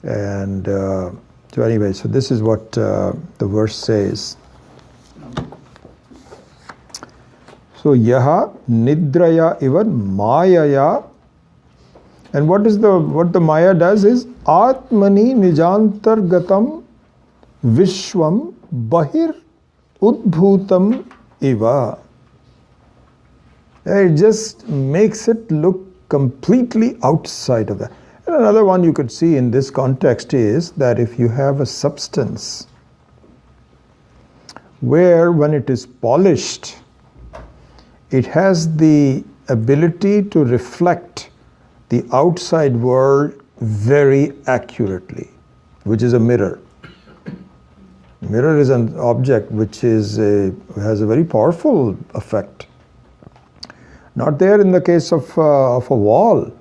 And so anyway, so this is what the verse says. So yaha nidraya ivan mayaya. And what the Maya does is atmani nijantargatam vishwam bahir udbhutam iva. It just makes it look completely outside of that. And another one you could see in this context is that if you have a substance where when it is polished, it has the ability to reflect the outside world very accurately, which is a mirror. Mirror is an object which has a very powerful effect. Not there in the case of a wall,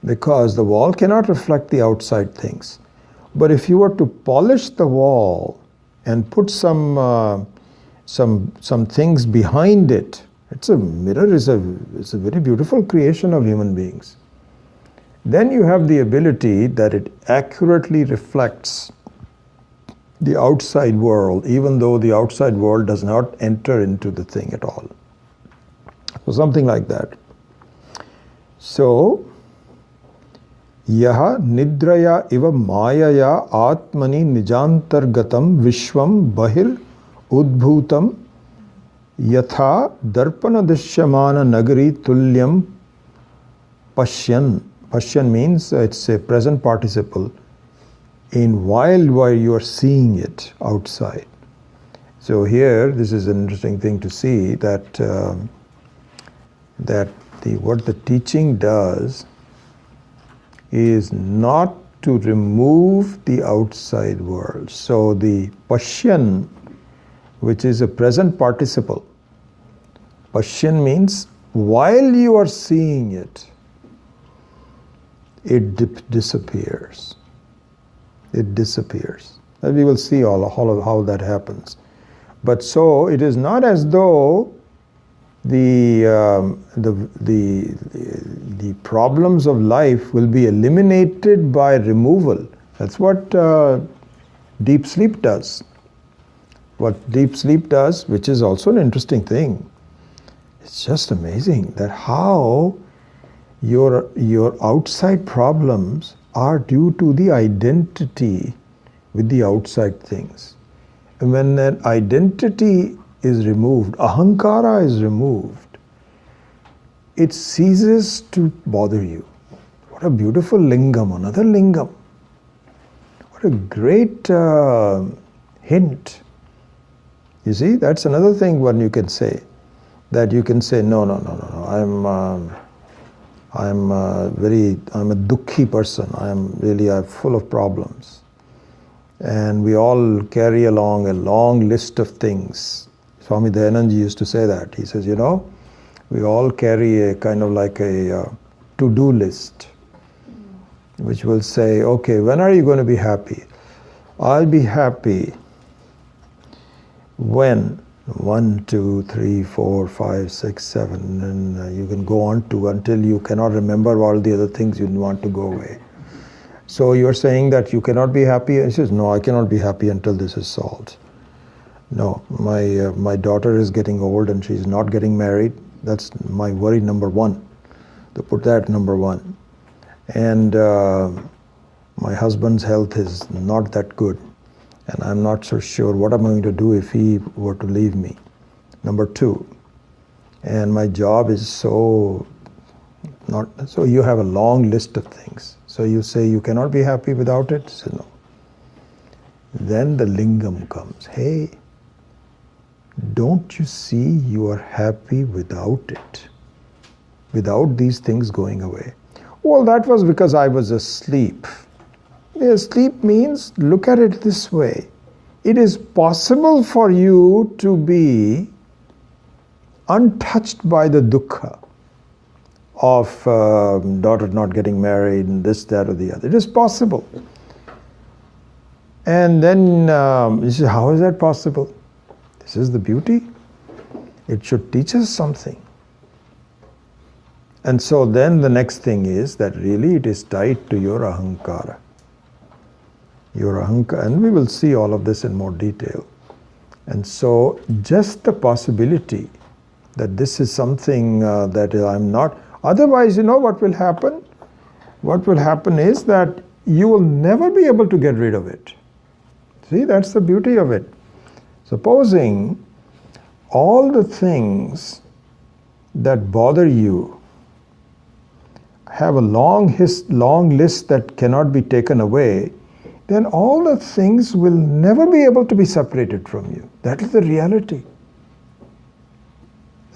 because the wall cannot reflect the outside things. But if you were to polish the wall and put some things behind it, a mirror is a very beautiful creation of human beings. Then you have the ability that it accurately reflects the outside world, even though the outside world does not enter into the thing at all. So something like that. So, yaha nidraya iva mayaya atmani nijantargatam vishwam bahir udbhutam yatha darpana dishyamana nagari tulyam pashyan. Pashyan means it's a present participle in while you are seeing it outside. So here, this is an interesting thing to see that what the teaching does is not to remove the outside world. So the pashyan, which is a present participle, pashyan means while you are seeing it, it disappears. It disappears. And we will see all of how that happens. But so it is not as though the problems of life will be eliminated by removal. That's what deep sleep does. What deep sleep does, which is also an interesting thing. It's just amazing that how your outside problems are due to the identity with the outside things. And when that identity is removed, ahankara is removed, it ceases to bother you. What a beautiful lingam, another lingam. What a great hint. You see, that's another thing one you can say. That you can say, no, I'm a dukkhi person. I'm full of problems. And we all carry along a long list of things. Swami Dayananda used to say that. He says, we all carry a kind of like a to-do list, which will say, okay, when are you going to be happy? I'll be happy when 1, 2, 3, 4, 5, 6, 7, and you can go on to until you cannot remember all the other things you want to go away. So you're saying that you cannot be happy? He says, no, I cannot be happy until this is solved. No, my daughter is getting old and she's not getting married. That's my worry number one, to put that number one. And my husband's health is not that good. And I'm not so sure what I'm going to do if he were to leave me. Number two, and my job is so you have a long list of things. So you say you cannot be happy without it? So no. Then the lingam comes. Hey, don't you see you are happy without it? Without these things going away. Well, that was because I was asleep. Sleep means, look at it this way. It is possible for you to be untouched by the dukkha of daughter not getting married and this, that, or the other. It is possible. And then you say, how is that possible? This is the beauty. It should teach us something. And so then the next thing is that really it is tied to your ahankara. Your ahankara, and we will see all of this in more detail. And so just the possibility that this is something that I'm not, otherwise what will happen? What will happen is that you will never be able to get rid of it. See, that's the beauty of it. Supposing all the things that bother you have a long list that cannot be taken away, then all the things will never be able to be separated from you. That is the reality.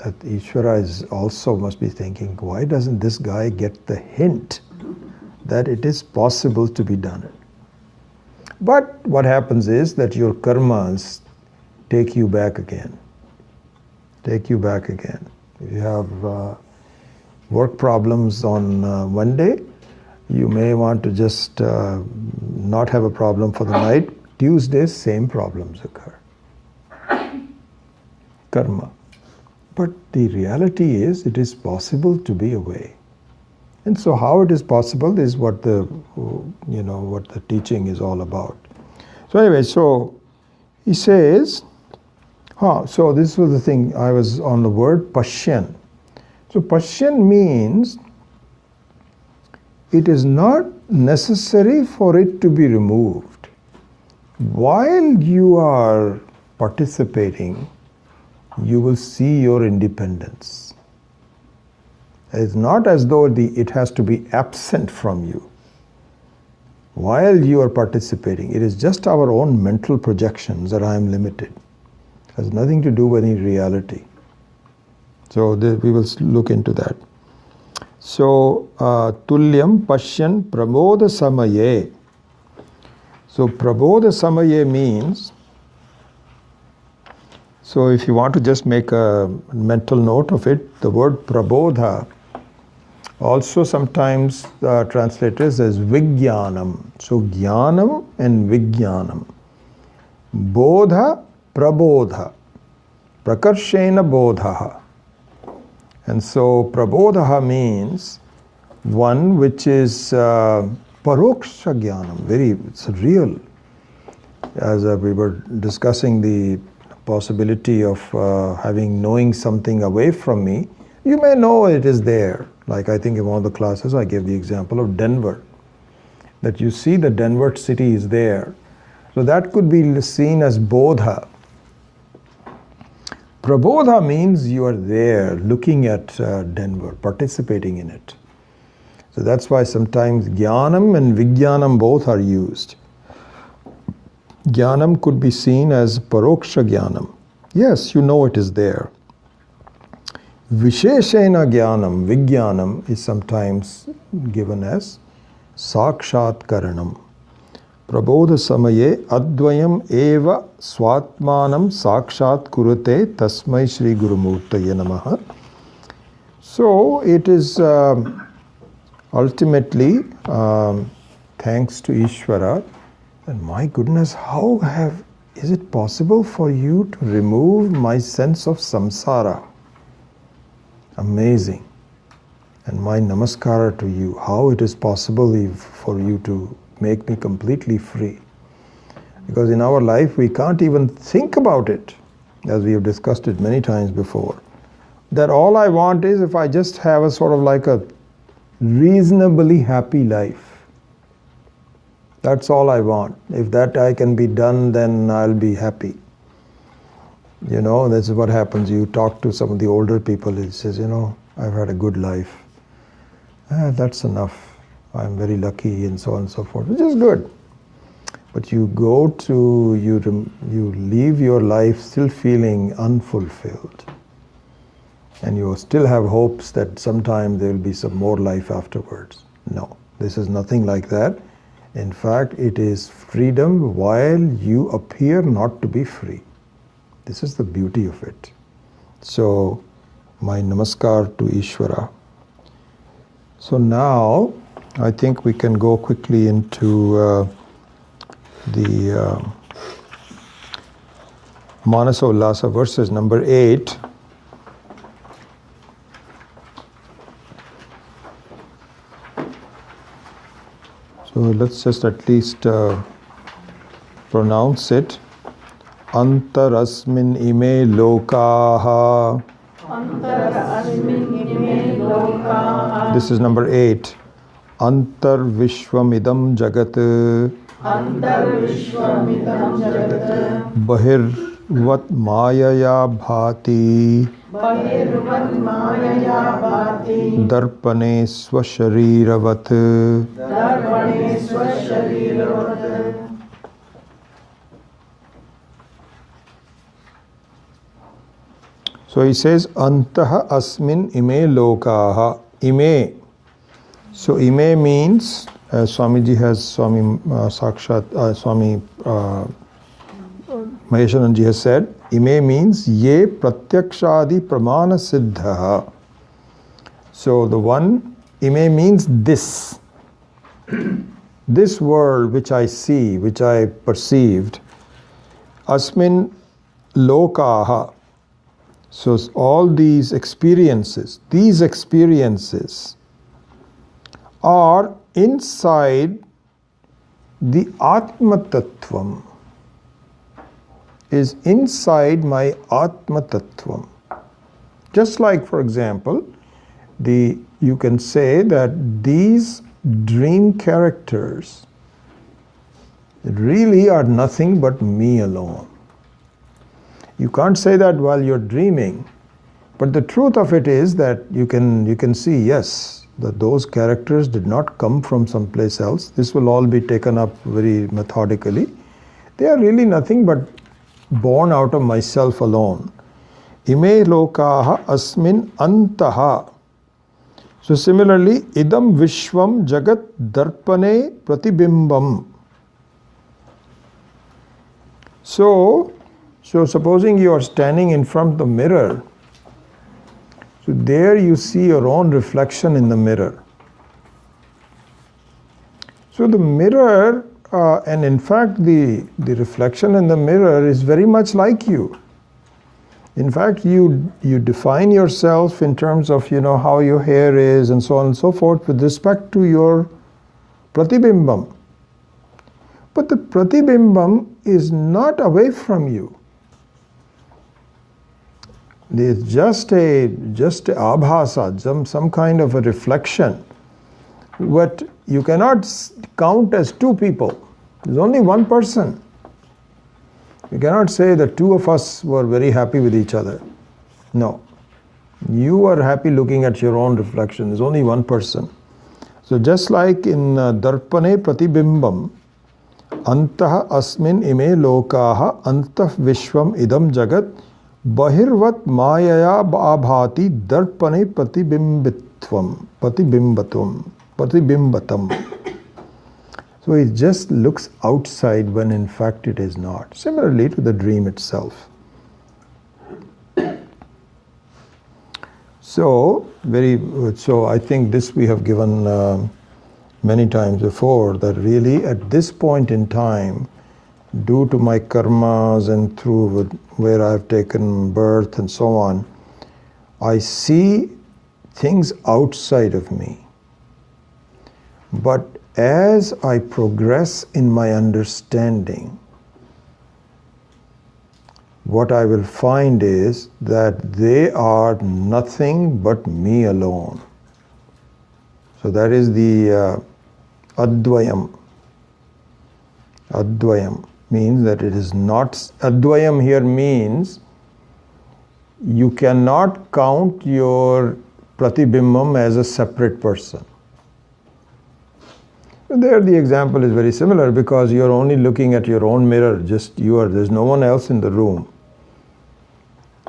That Ishvara is also must be thinking, why doesn't this guy get the hint that it is possible to be done? But what happens is that your karmas take you back again. Take you back again. If you have work problems on one day, you may want to just not have a problem for the night. Tuesday, same problems occur. Karma. But the reality is, it is possible to be away. And so how it is possible is what the teaching is all about. So anyway, so he says, so this was the thing, I was on the word pashyan. So pashyan means it is not necessary for it to be removed. While you are participating, you will see your independence. It's not as though it has to be absent from you. While you are participating, it is just our own mental projections that I am limited. It has nothing to do with any reality. So we will look into that. So, tulyam pashyan prabodha samaye. So, prabodha samaye means, so if you want to just make a mental note of it, the word prabodha also sometimes translated as vijnanam. So, jnanam and vijnanam. Bodha, prabodha. Prakarshena bodhaha. And so prabodha means one which is paroksha jnanam, it's real. As we were discussing the possibility of knowing something away from me, you may know it is there. Like I think in one of the classes I gave the example of Denver, that you see the Denver city is there. So that could be seen as bodha. Prabodha means you are there looking at Denver, participating in it. So that's why sometimes jnanam and vijnanam both are used. Jnanam could be seen as paroksha jnanam. Yes, you know it is there. Visheshena jnanam, vijnanam, is sometimes given as sakshat karanam. Prabodha samaye advayam eva swatmanam sakshat kurate tasmai Shri Gurumurtaye namaha. So it is ultimately thanks to Ishvara. And my goodness, is it possible for you to remove my sense of samsara? Amazing. And my namaskara to you, how it is possible for you to make me completely free. Because in our life we can't even think about it, as we have discussed it many times before. That all I want is if I just have a sort of like a reasonably happy life. That's all I want. If that I can be done, then I'll be happy. You know, that's what happens. You talk to some of the older people, it says, you know, I've had a good life. That's enough. I'm very lucky and so on and so forth, which is good. But you leave your life still feeling unfulfilled. And you still have hopes that sometime there will be some more life afterwards. No, this is nothing like that. In fact, it is freedom while you appear not to be free. This is the beauty of it. So, my namaskar to Ishvara. So now, I think we can go quickly into the Manasollasa verses number 8. So let's just at least pronounce it. Antarasmin ime lokaha. This is number 8. Antar vishwamidam jagat. Bahirvat mayaya bhati. Darpane swashariravat. So he says, Antaha asmin ime lokaha. Ime. So ime means, as Swamiji has, Swami Maheshananji has said, ime means ye pratyakshadi pramana siddha. So the one, ime means this. This world which I see, which I perceived, asmin lokaha. So all these experiences are inside the Atma Tattvam, is inside my Atma Tattvam. Just like, for example, you can say that these dream characters really are nothing but me alone. You can't say that while you're dreaming, but the truth of it is that you can see, yes, that those characters did not come from someplace else. This will all be taken up very methodically. They are really nothing but born out of myself alone. Ime lokaha asmin antaha. So similarly, idam vishwam jagat darpane pratibimbam. So supposing you are standing in front of the mirror, so there you see your own reflection in the mirror. So the mirror, and in fact the reflection in the mirror is very much like you. In fact, you define yourself in terms of, how your hair is and so on and so forth with respect to your pratibimbam. But the pratibimbam is not away from you. It's just a abhasa, some kind of a reflection. What you cannot count as two people. There's only one person. You cannot say that two of us were very happy with each other. No. You are happy looking at your own reflection. There's only one person. So just like in Darpane Pratibimbam, Antah asmin ime lokaha antah vishwam idam jagat bahirvat mayaya abhati darpane patibimbatam. So it just looks outside when in fact it is not. Similarly to the dream itself. So I think this we have given many times before, that really at this point in time, due to my karmas and through where I have taken birth and so on, I see things outside of me. But as I progress in my understanding, what I will find is that they are nothing but me alone. So that is the Advayam. Advayam means that it is not, Advayam here means you cannot count your Pratibimbam as a separate person. And there the example is very similar, because you are only looking at your own mirror, just you are, there's no one else in the room.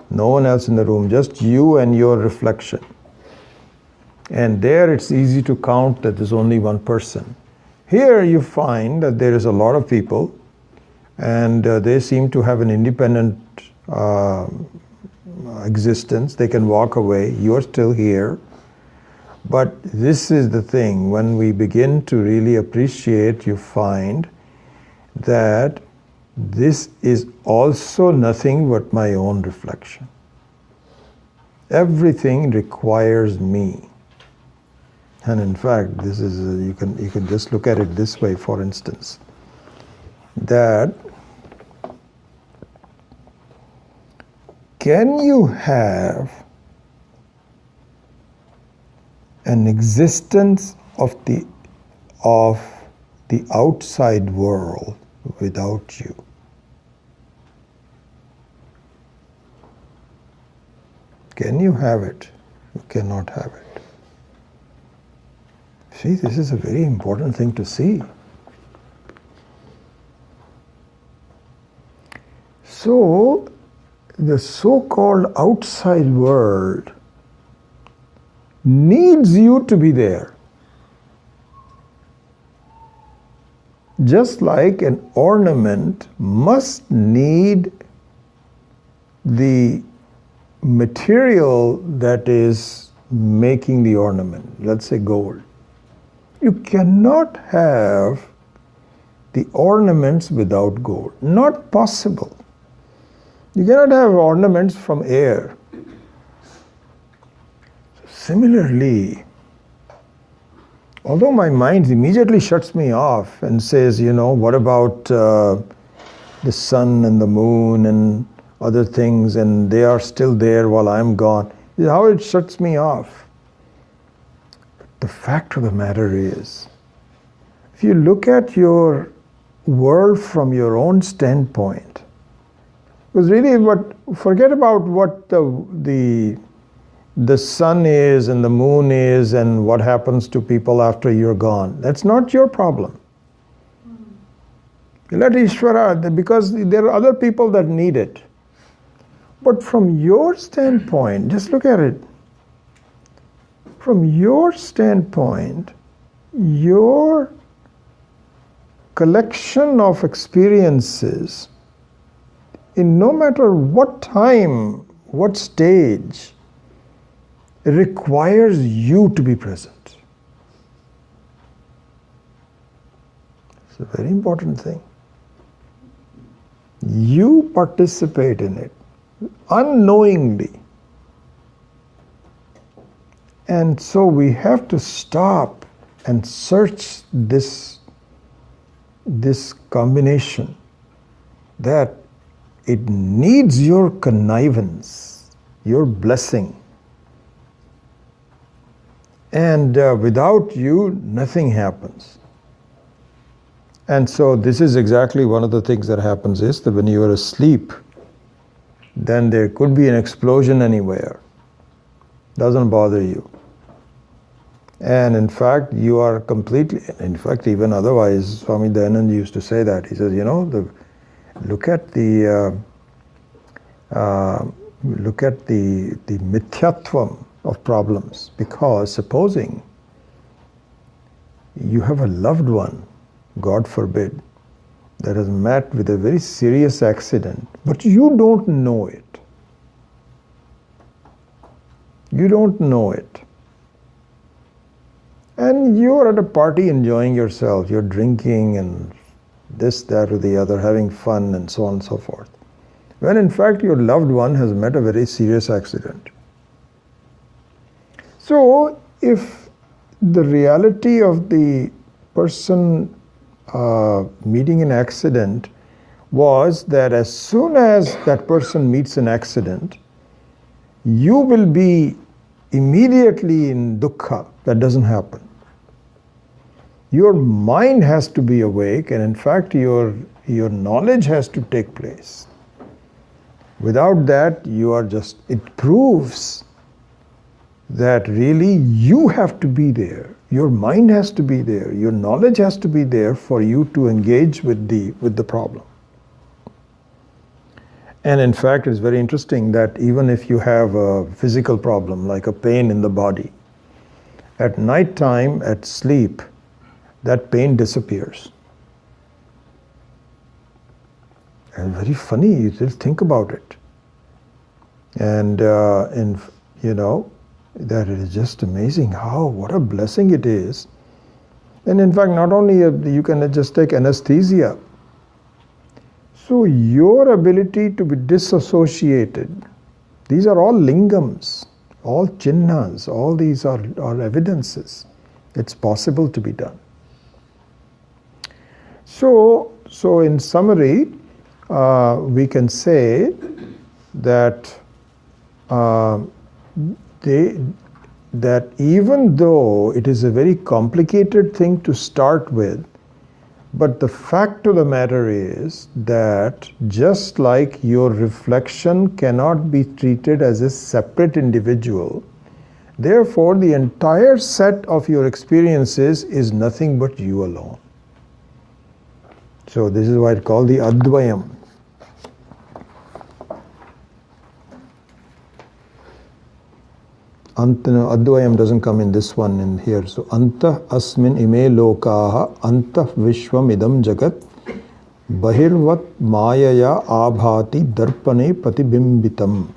No one else in the room, just you and your reflection. And there it's easy to count that there's only one person. Here you find that there is a lot of people, and they seem to have an independent existence. They can walk away. You're still here. But this is the thing, when we begin to really appreciate, you find that this is also nothing but my own reflection. Everything requires me. And in fact, this is you can just look at it this way, for instance, that can you have an existence of the outside world without you? Can you have it? You cannot have it. See, this is a very important thing to see. So, the so-called outside world needs you to be there. Just like an ornament must need the material that is making the ornament, let's say gold. You cannot have the ornaments without gold. Not possible. You cannot have ornaments from air. Similarly, although my mind immediately shuts me off and says, what about the sun and the moon and other things, and they are still there while I'm gone. This is how it shuts me off. But the fact of the matter is, if you look at your world from your own standpoint, because really forget about what the sun is and the moon is and what happens to people after you're gone. That's not your problem. Let Ishvara, because there are other people that need it. But from your standpoint, just look at it. From your standpoint, your collection of experiences, in no matter what time, what stage, requires you to be present. It's a very important thing. You participate in it unknowingly. And so we have to stop and search this combination, that it needs your connivance, your blessing. And without you, nothing happens. And so this is exactly one of the things that happens, is that when you are asleep, then there could be an explosion anywhere. Doesn't bother you. And in fact, you are completely, in fact, even otherwise, Swami Dayanand used to say that. He says, look at the mithyatvam of problems. Because supposing you have a loved one, God forbid, that has met with a very serious accident, but you don't know it. You don't know it. And you're at a party enjoying yourself. You're drinking and this, that, or the other, having fun and so on and so forth. When in fact your loved one has met a very serious accident. So if the reality of the person meeting an accident was that as soon as that person meets an accident, you will be immediately in dukkha. That doesn't happen. Your mind has to be awake, and in fact your knowledge has to take place. Without that, it proves that really you have to be there. Your mind has to be there. Your knowledge has to be there for you to engage with the problem. And in fact, it's very interesting that even if you have a physical problem, like a pain in the body, at night time, at sleep, that pain disappears. And very funny, you just think about it. And that it is just amazing what a blessing it is. And in fact, not only you can just take anesthesia. So your ability to be disassociated, these are all lingams, all chinnas, all these are evidences. It's possible to be done. So in summary, we can say that that even though it is a very complicated thing to start with, but the fact of the matter is that just like your reflection cannot be treated as a separate individual, therefore the entire set of your experiences is nothing but you alone. So this is why it's called the Advayam. Advayam doesn't come in this one in here. So Antah asmin ime lokaha antah vishwam idam jagat bahirvat mayaya abhati darpane patibimbitam.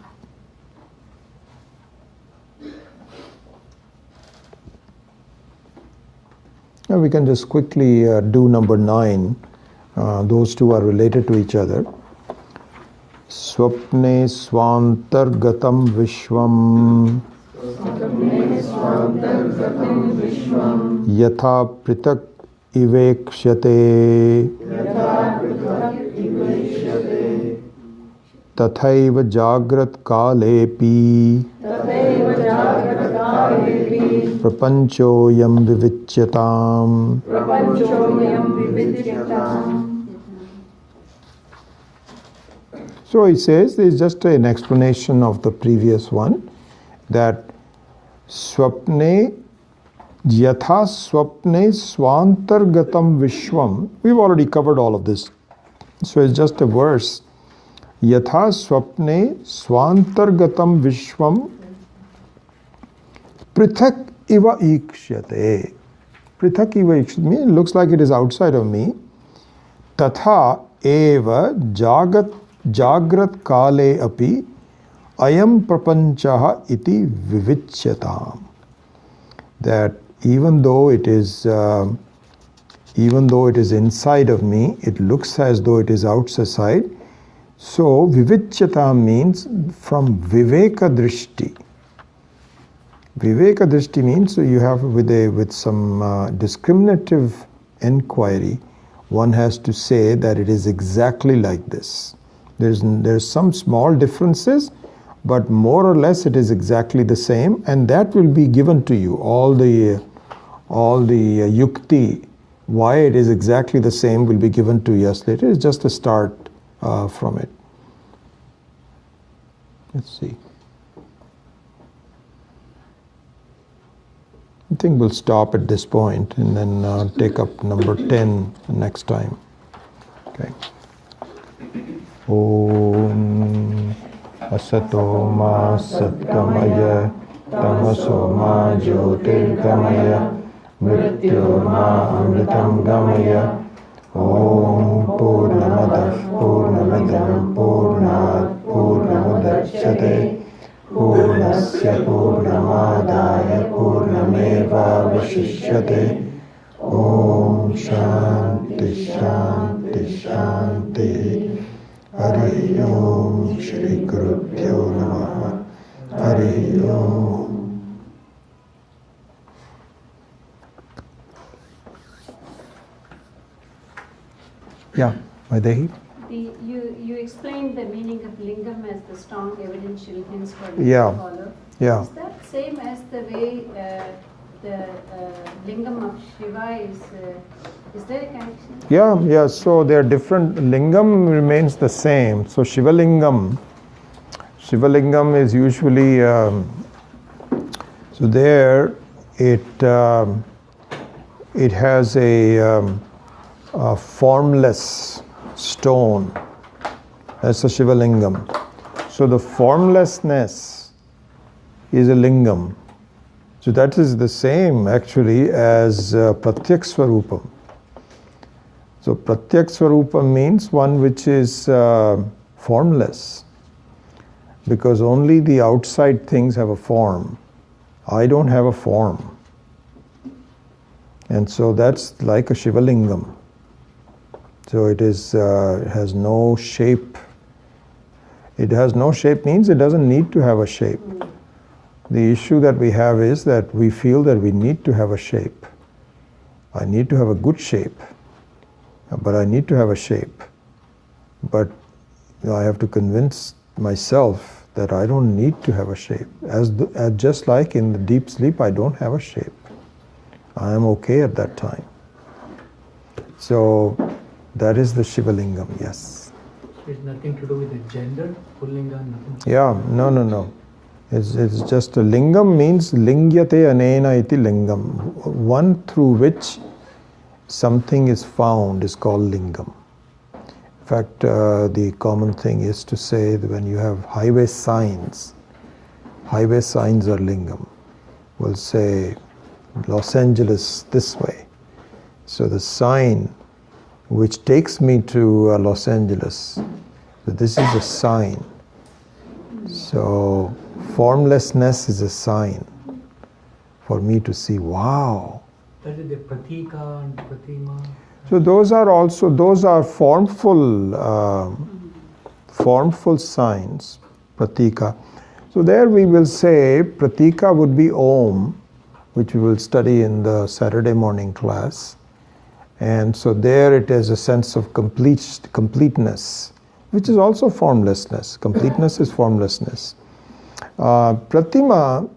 Now we can just quickly do number 9. Those two are related to each other. Swapne swantargatam vishwam yatha pritak ivekshate tathaiva jagrat kalepi prapanchoyam vivicyatam. So he says, there is just an explanation of the previous one, that swapne yatha swapne swantargatam vishwam. We've already covered all of this. So it's just a verse. Yatha swapne swantargatam vishwam prithak iva ikshyate. Prithak iva ikshyate means it looks like it is outside of me. Tatha eva jagrat kale api ayam prapanchaha iti vivicyatam. That even though it is inside of me, it looks as though it is outside. So vivicyatam means from viveka drishti. Viveka drishti means you have with some discriminative inquiry, one has to say that it is exactly like this. There's some small differences, but more or less it is exactly the same, and that will be given to you. All the yukti, why it is exactly the same, will be given to you later. It's just a start from it. Let's see. think we'll stop at this point and then take up number 10 next time. Okay. Om Asato Ma Satgamaya Tamaso Ma Jyotirgamaya Mrityorma Amritam Gamaya. Om Purnamadah Purnamidam Purnat Purnamudachyate Purnasya Purnamadaya Purnameva Vashishyate. Om Shanti Shanti Shanti. Hari Om Shri Gurubhyo Namaha. Hari Om. Yeah, Vaidehi? You explained the meaning of lingam as the strong evidential hints for the follow. Yeah. Is that same as the way the lingam of Shiva is there a connection? Yeah. So they are different. Lingam remains the same. So Shivalingam is usually so there it has a formless stone. That's a Shivalingam. So the formlessness is a lingam. So that is the same actually as Pratyak Swarupam. So Pratyak Swarupam means one which is formless, because only the outside things have a form. I don't have a form. And so that's like a Shivalingam. So it has no shape. It has no shape means it doesn't need to have a shape. The issue that we have is that we feel that we need to have a shape. I need to have a good shape, but I need to have a shape. But I have to convince myself that I don't need to have a shape. Just like in the deep sleep, I don't have a shape. I am okay at that time. So that is the Shivalingam, yes. It's nothing to do with the gender, Pullinga, nothing. Yeah, no. It's just a lingam means lingyate anena iti lingam. One through which something is found is called lingam. In fact, the common thing is to say that when you have highway signs are lingam. We'll say Los Angeles this way. So the sign which takes me to Los Angeles, so this is a sign. So formlessness is a sign for me to see, wow. That is the Pratika and Pratima. So those are formful signs, Pratika. So there we will say Pratika would be Om, which we will study in the Saturday morning class. And so there it is a sense of completeness, which is also formlessness. Completeness is formlessness. Pratima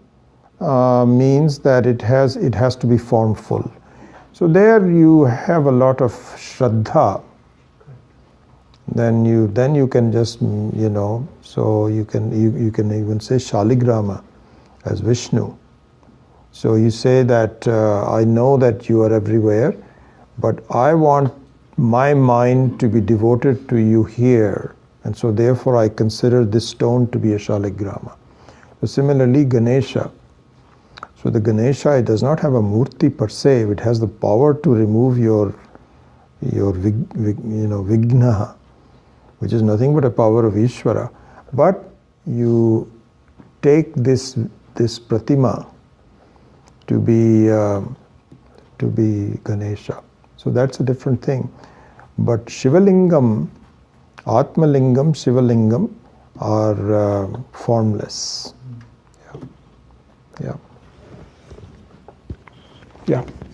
means that it has to be formful. So there you have a lot of Shraddha. Then you can just so you can even say Shaligrama as Vishnu. So you say that I know that you are everywhere, but I want my mind to be devoted to you here, and so therefore I consider this stone to be a Shaligrama. So similarly, Ganesha. So the Ganesha, it does not have a murti per se. It has the power to remove your vigna, which is nothing but a power of Ishvara. But you take this pratima to be Ganesha. So that's a different thing. But Shivalingam, Atmalingam, Shivalingam are formless. Yeah.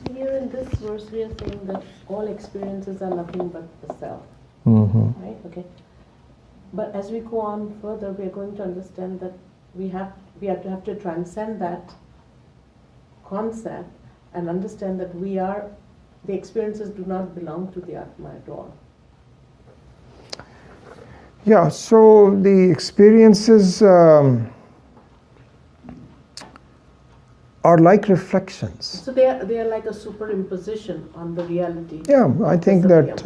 So here in this verse we are saying that all experiences are nothing but the self. Mm-hmm. Right? Okay. But as we go on further, we are going to understand that we have to transcend that concept and understand that the experiences do not belong to the Atma at all. Yeah, so the experiences, are like reflections. So they are like a superimposition on the reality. Yeah, I think that,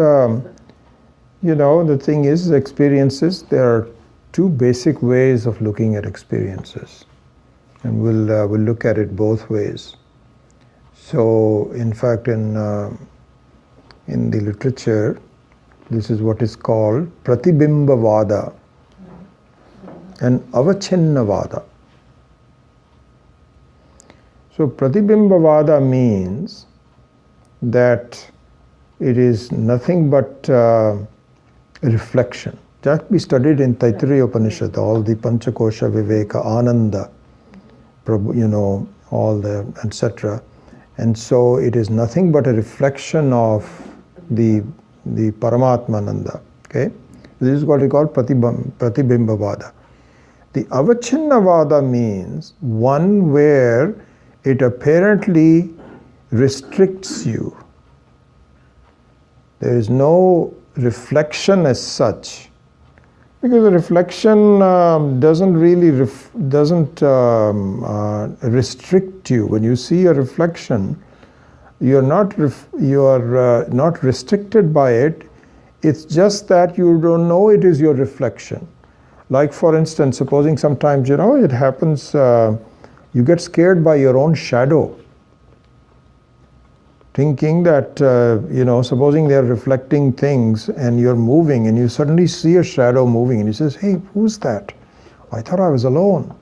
the thing is, experiences, there are two basic ways of looking at experiences. And we'll look at it both ways. So, in fact, in the literature, this is what is called Pratibimbavada and Avachinnavada. So, Pratibimbavada means that it is nothing but a reflection. That we studied in Taittiriya Upanishad, all the Panchakosha, Viveka, Ananda, all the etc. And so it is nothing but a reflection of the Paramatmananda. Okay, this is what we call Pratibimbavada. The Avachinnavada means one where it apparently restricts you. There is no reflection as such. Because the reflection doesn't really restrict you. When you see a reflection, you are not restricted by it. It's just that you don't know it is your reflection. Like for instance, supposing sometimes it happens. You get scared by your own shadow. Thinking that, supposing they're reflecting things and you're moving and you suddenly see a shadow moving and you says, hey, who's that? I thought I was alone.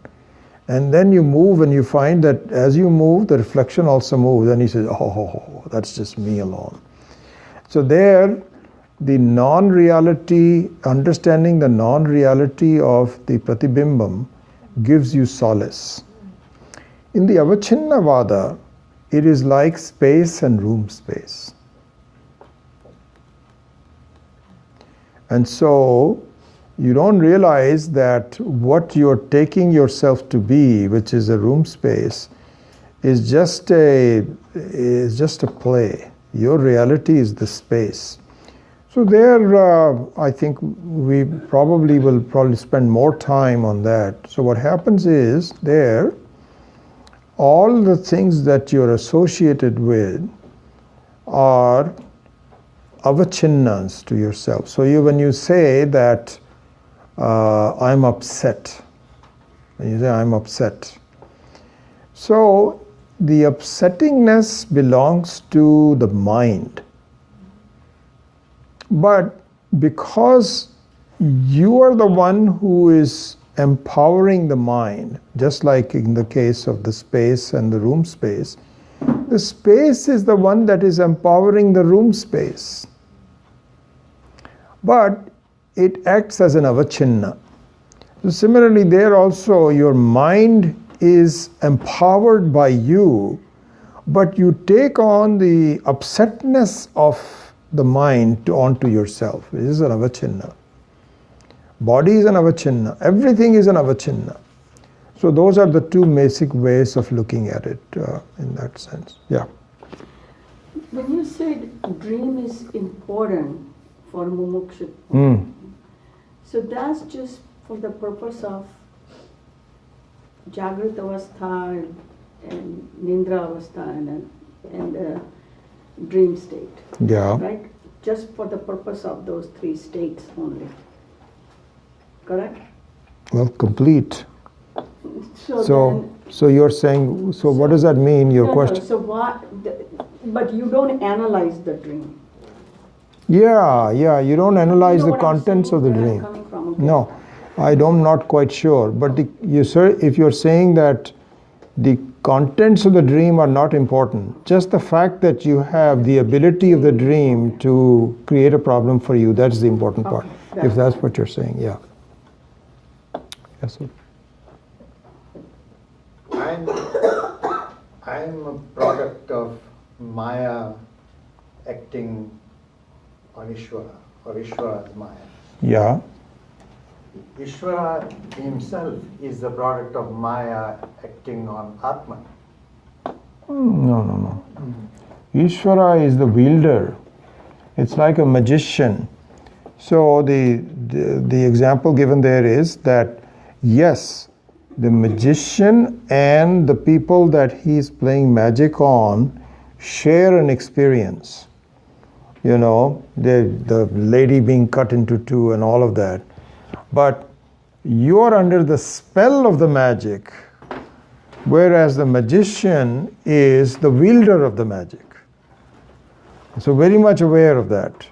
And then you move and you find that as you move, the reflection also moves. And he says, oh, that's just me alone. So there, the non-reality, understanding the non-reality of the Pratibimbam gives you solace. In the Avachinnavada, it is like space and room space. And so you don't realize that what you're taking yourself to be, which is a room space, is just a play. Your reality is the space. So there, I think we will spend more time on that. So what happens is there, all the things that you're associated with are avachinnas to yourself. So when you say that I'm upset, when you say I'm upset, so the upsettingness belongs to the mind. But because you are the one who is empowering the mind, just like in the case of the space and the room space, the space is the one that is empowering the room space. But it acts as an avachinna. So similarly, there also your mind is empowered by you, but you take on the upsetness of the mind onto yourself. This is an avachinna. Body is an avachinna. Everything is an avachinna. So those are the two basic ways of looking at it in that sense. Yeah. When you said dream is important for mumukshu, so that's just for the purpose of Jagrat Avastha and Nindra Avastha and dream state. Yeah. Right? Just for the purpose of those three states only. Correct? Well, complete. So you're saying, so what does that mean, your question? No, so what, but you don't analyze the dream. Yeah, you don't analyze You know the what I'm contents of the saying, where I'm dream. coming from, okay. No, I'm not quite sure. But if you're saying that the contents of the dream are not important, just the fact that you have the ability of the dream to create a problem for you, that's the important part. If that's what you're saying, yeah. Yes, sir. I'm a product of Maya acting on Ishvara, or Ishvara is Maya. Yeah. Ishvara himself is the product of Maya acting on Atman. No. Ishvara is the wielder. It's like a magician. So the example given there is that yes, the magician and the people that he's playing magic on share an experience. You know, the lady being cut into two and all of that. But you are under the spell of the magic, whereas the magician is the wielder of the magic. So very much aware of that.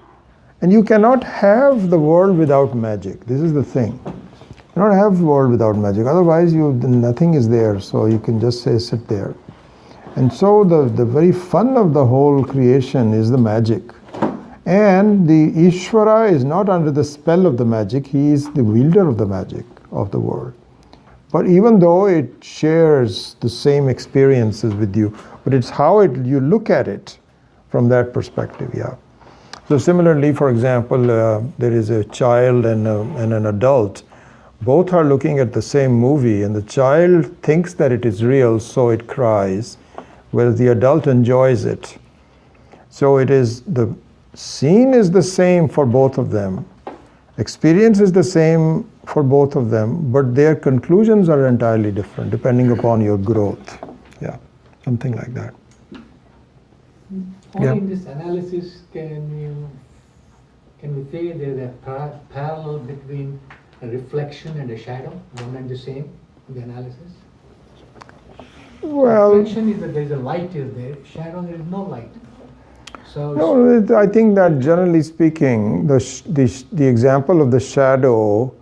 And you cannot have the world without magic. This is the thing. You cannot have the world without magic. Otherwise, nothing is there. So you can just say, sit there. And so the very fun of the whole creation is the magic. And the Ishvara is not under the spell of the magic. He is the wielder of the magic of the world. But even though it shares the same experiences with you, but it's how you look at it from that perspective, yeah. So similarly, for example, there is a child and an adult. Both are looking at the same movie, and the child thinks that it is real, so it cries, whereas the adult enjoys it. So it is, the scene is the same for both of them. Experience is the same for both of them, but their conclusions are entirely different depending upon your growth. Yeah, something like that. Only Yeah. in this analysis can we say there's a parallel between a reflection and a shadow, one and the same in the analysis? Well, Reflection is that there is a light is there, shadow there is no light. So no, I think that generally speaking, the example of the shadow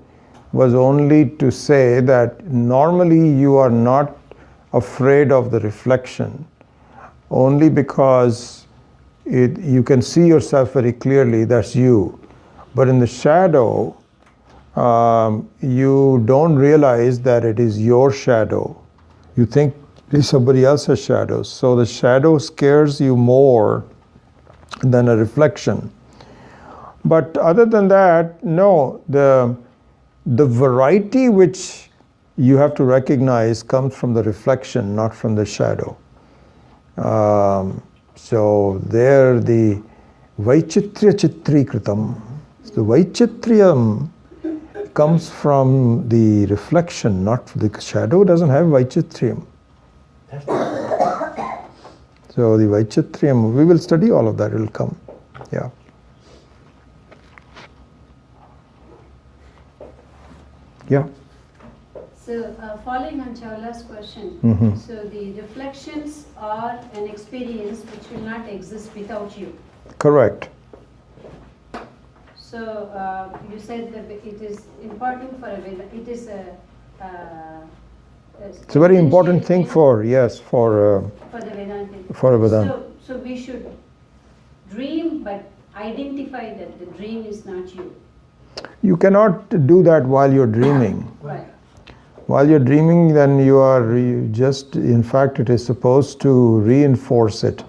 was only to say that normally you are not afraid of the reflection, only because you can see yourself very clearly, that's you. But in the shadow, you don't realize that it is your shadow. You think it is somebody else's shadow. So the shadow scares you more than a reflection. But other than that, no, the variety which you have to recognize comes from the reflection, not from the shadow. So there the Vaichitrya Chitrikritam, the Vaichitriyam comes from the reflection, not the shadow doesn't have Vaichitriyam. So the Vaichitriyam, we will study all of that, it will come. Yeah. Yeah. So, following on Chawla's question, so the reflections are an experience which will not exist without you. Correct. So, you said that it is important for a Veda, it is It's a very important thing for the Vedanta. For a Vedanta. So we should dream, but identify that the dream is not you. You cannot do that while you're dreaming. Right. While you're dreaming, then in fact, it is supposed to reinforce it.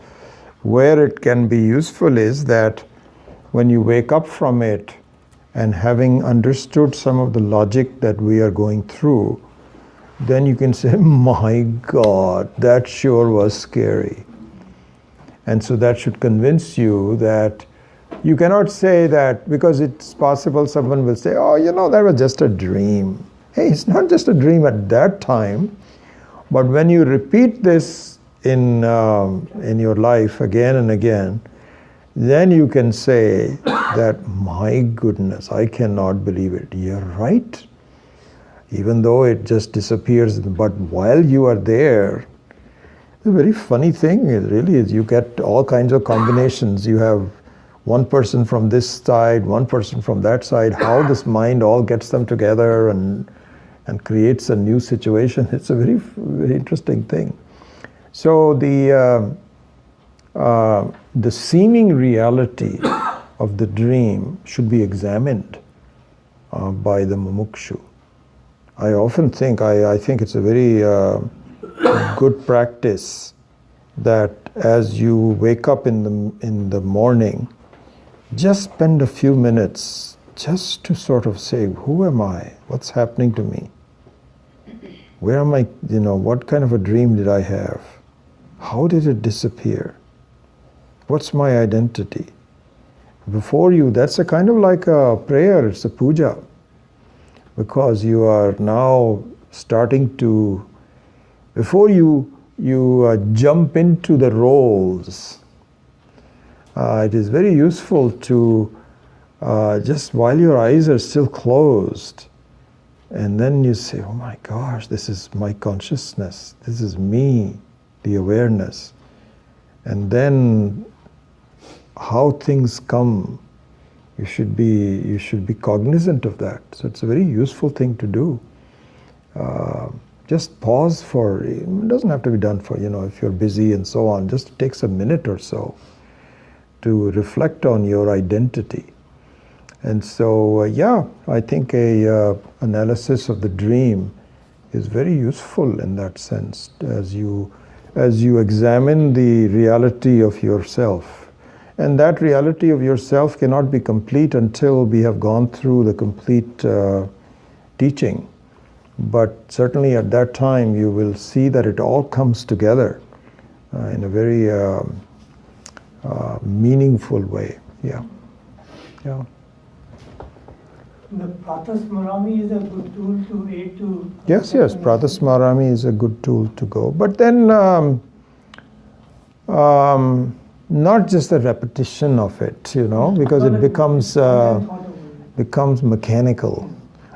Where it can be useful is that when you wake up from it and having understood some of the logic that we are going through, then you can say, my God, that sure was scary. And so that should convince you that you cannot say that, because it's possible someone will say, oh, that was just a dream. Hey, it's not just a dream at that time, but when you repeat this in your life again and again, then you can say that, my goodness, I cannot believe it. You're right. Even though it just disappears, but while you are there, it's a very funny thing, it really is. You get all kinds of combinations. You have one person from this side, one person from that side, how this mind all gets them together and creates a new situation. It's a very, very interesting thing. So the seeming reality of the dream should be examined by the mumukshu. I often think, I think it's a very good practice that as you wake up in the morning, just spend a few minutes just to sort of say, who am I? What's happening to me? Where am I? What kind of a dream did I have? How did it disappear? What's my identity? Before you, that's a kind of like a prayer, it's a puja. Because you are now starting to, before you jump into the roles, it is very useful to just while your eyes are still closed, and then you say, oh my gosh, this is my consciousness, this is me, the awareness. And then how things come, you should be cognizant of that. So it's a very useful thing to do. Just pause for, it doesn't have to be done for, if you're busy and so on, just takes a minute or so to reflect on your identity. And so, I think a analysis of the dream is very useful in that sense as you examine the reality of yourself. And that reality of yourself cannot be complete until we have gone through the complete teaching. But certainly at that time you will see that it all comes together in a very meaningful way. Yeah. The Pratasmarami is a good tool to aid to... Yes, Pratasmarami is a good tool to go. But then not just the repetition of it, because it becomes mechanical.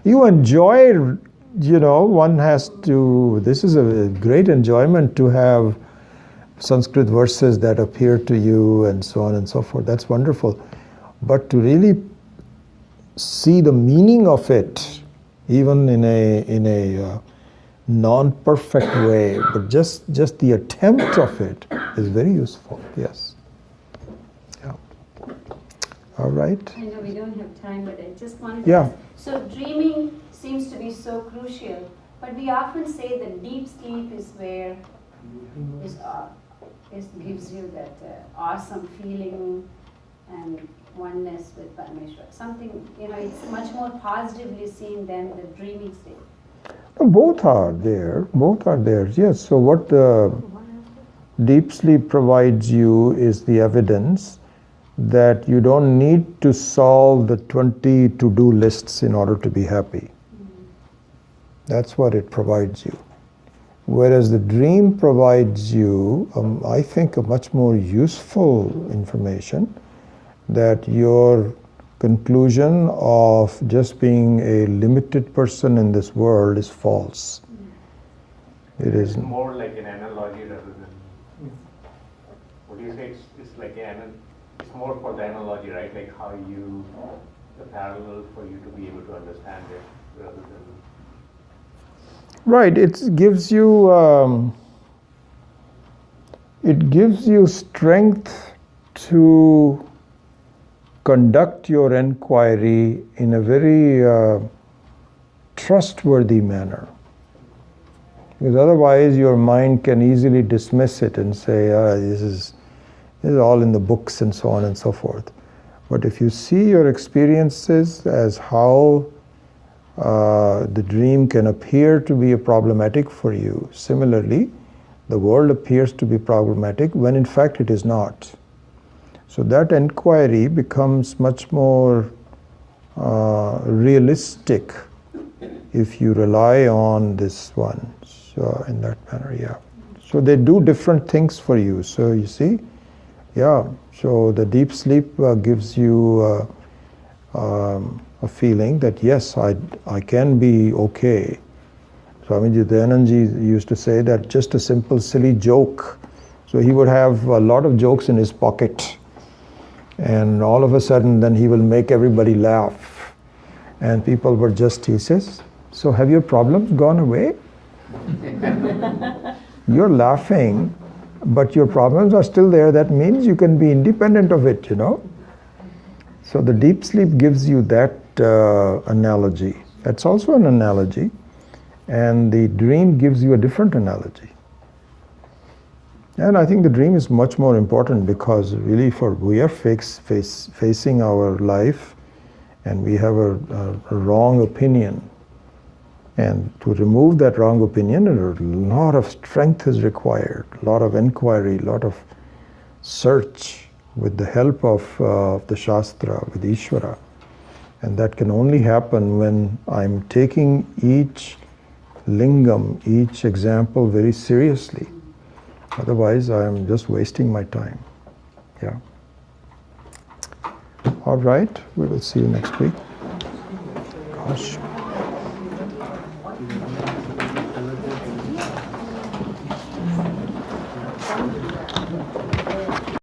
You enjoy, one has to, this is a great enjoyment to have Sanskrit verses that appear to you and so on and so forth. That's wonderful. But to really see the meaning of it, even in a non-perfect way, but just the attempt of it is very useful. Yes. Yeah. All right. I know we don't have time, but I just wanted to Yeah. ask. So dreaming seems to be so crucial, but we often say that deep sleep is where gives you that awesome feeling and oneness with Parameshwar. Something, it's much more positively seen than the dreaming state. Both are there. Yes. So what the deep sleep provides you is the evidence that you don't need to solve the 20 to-do lists in order to be happy. That's what it provides you. Whereas the dream provides you, I think, a much more useful information, that your conclusion of just being a limited person in this world is false. It is more like an analogy rather than, what do you say, it's like it's more for the analogy, right? Like how the parallel for you to be able to understand it rather than... Right, it gives you strength to conduct your inquiry in a very trustworthy manner. Because otherwise your mind can easily dismiss it and say, this is all in the books and so on and so forth. But if you see your experiences as how the dream can appear to be problematic for you, similarly, the world appears to be problematic when in fact it is not. So that inquiry becomes much more realistic if you rely on this one. So in that manner, yeah. So they do different things for you. So you see, yeah. So the deep sleep gives you a feeling that yes, I can be okay. Swamiji Dayanandji used to say that just a simple silly joke. So he would have a lot of jokes in his pocket. And all of a sudden, then he will make everybody laugh. And people were just, he says, so have your problems gone away? You're laughing, but your problems are still there. That means you can be independent of it, So the deep sleep gives you that analogy. That's also an analogy. And the dream gives you a different analogy. And I think the dream is much more important because really we are facing our life and we have a wrong opinion. And to remove that wrong opinion, a lot of strength is required, a lot of inquiry, a lot of search with the help of the Shastra, with Ishvara. And that can only happen when I'm taking each lingam, each example very seriously. Otherwise, I am just wasting my time. Yeah. All right, we will see you next week. Gosh.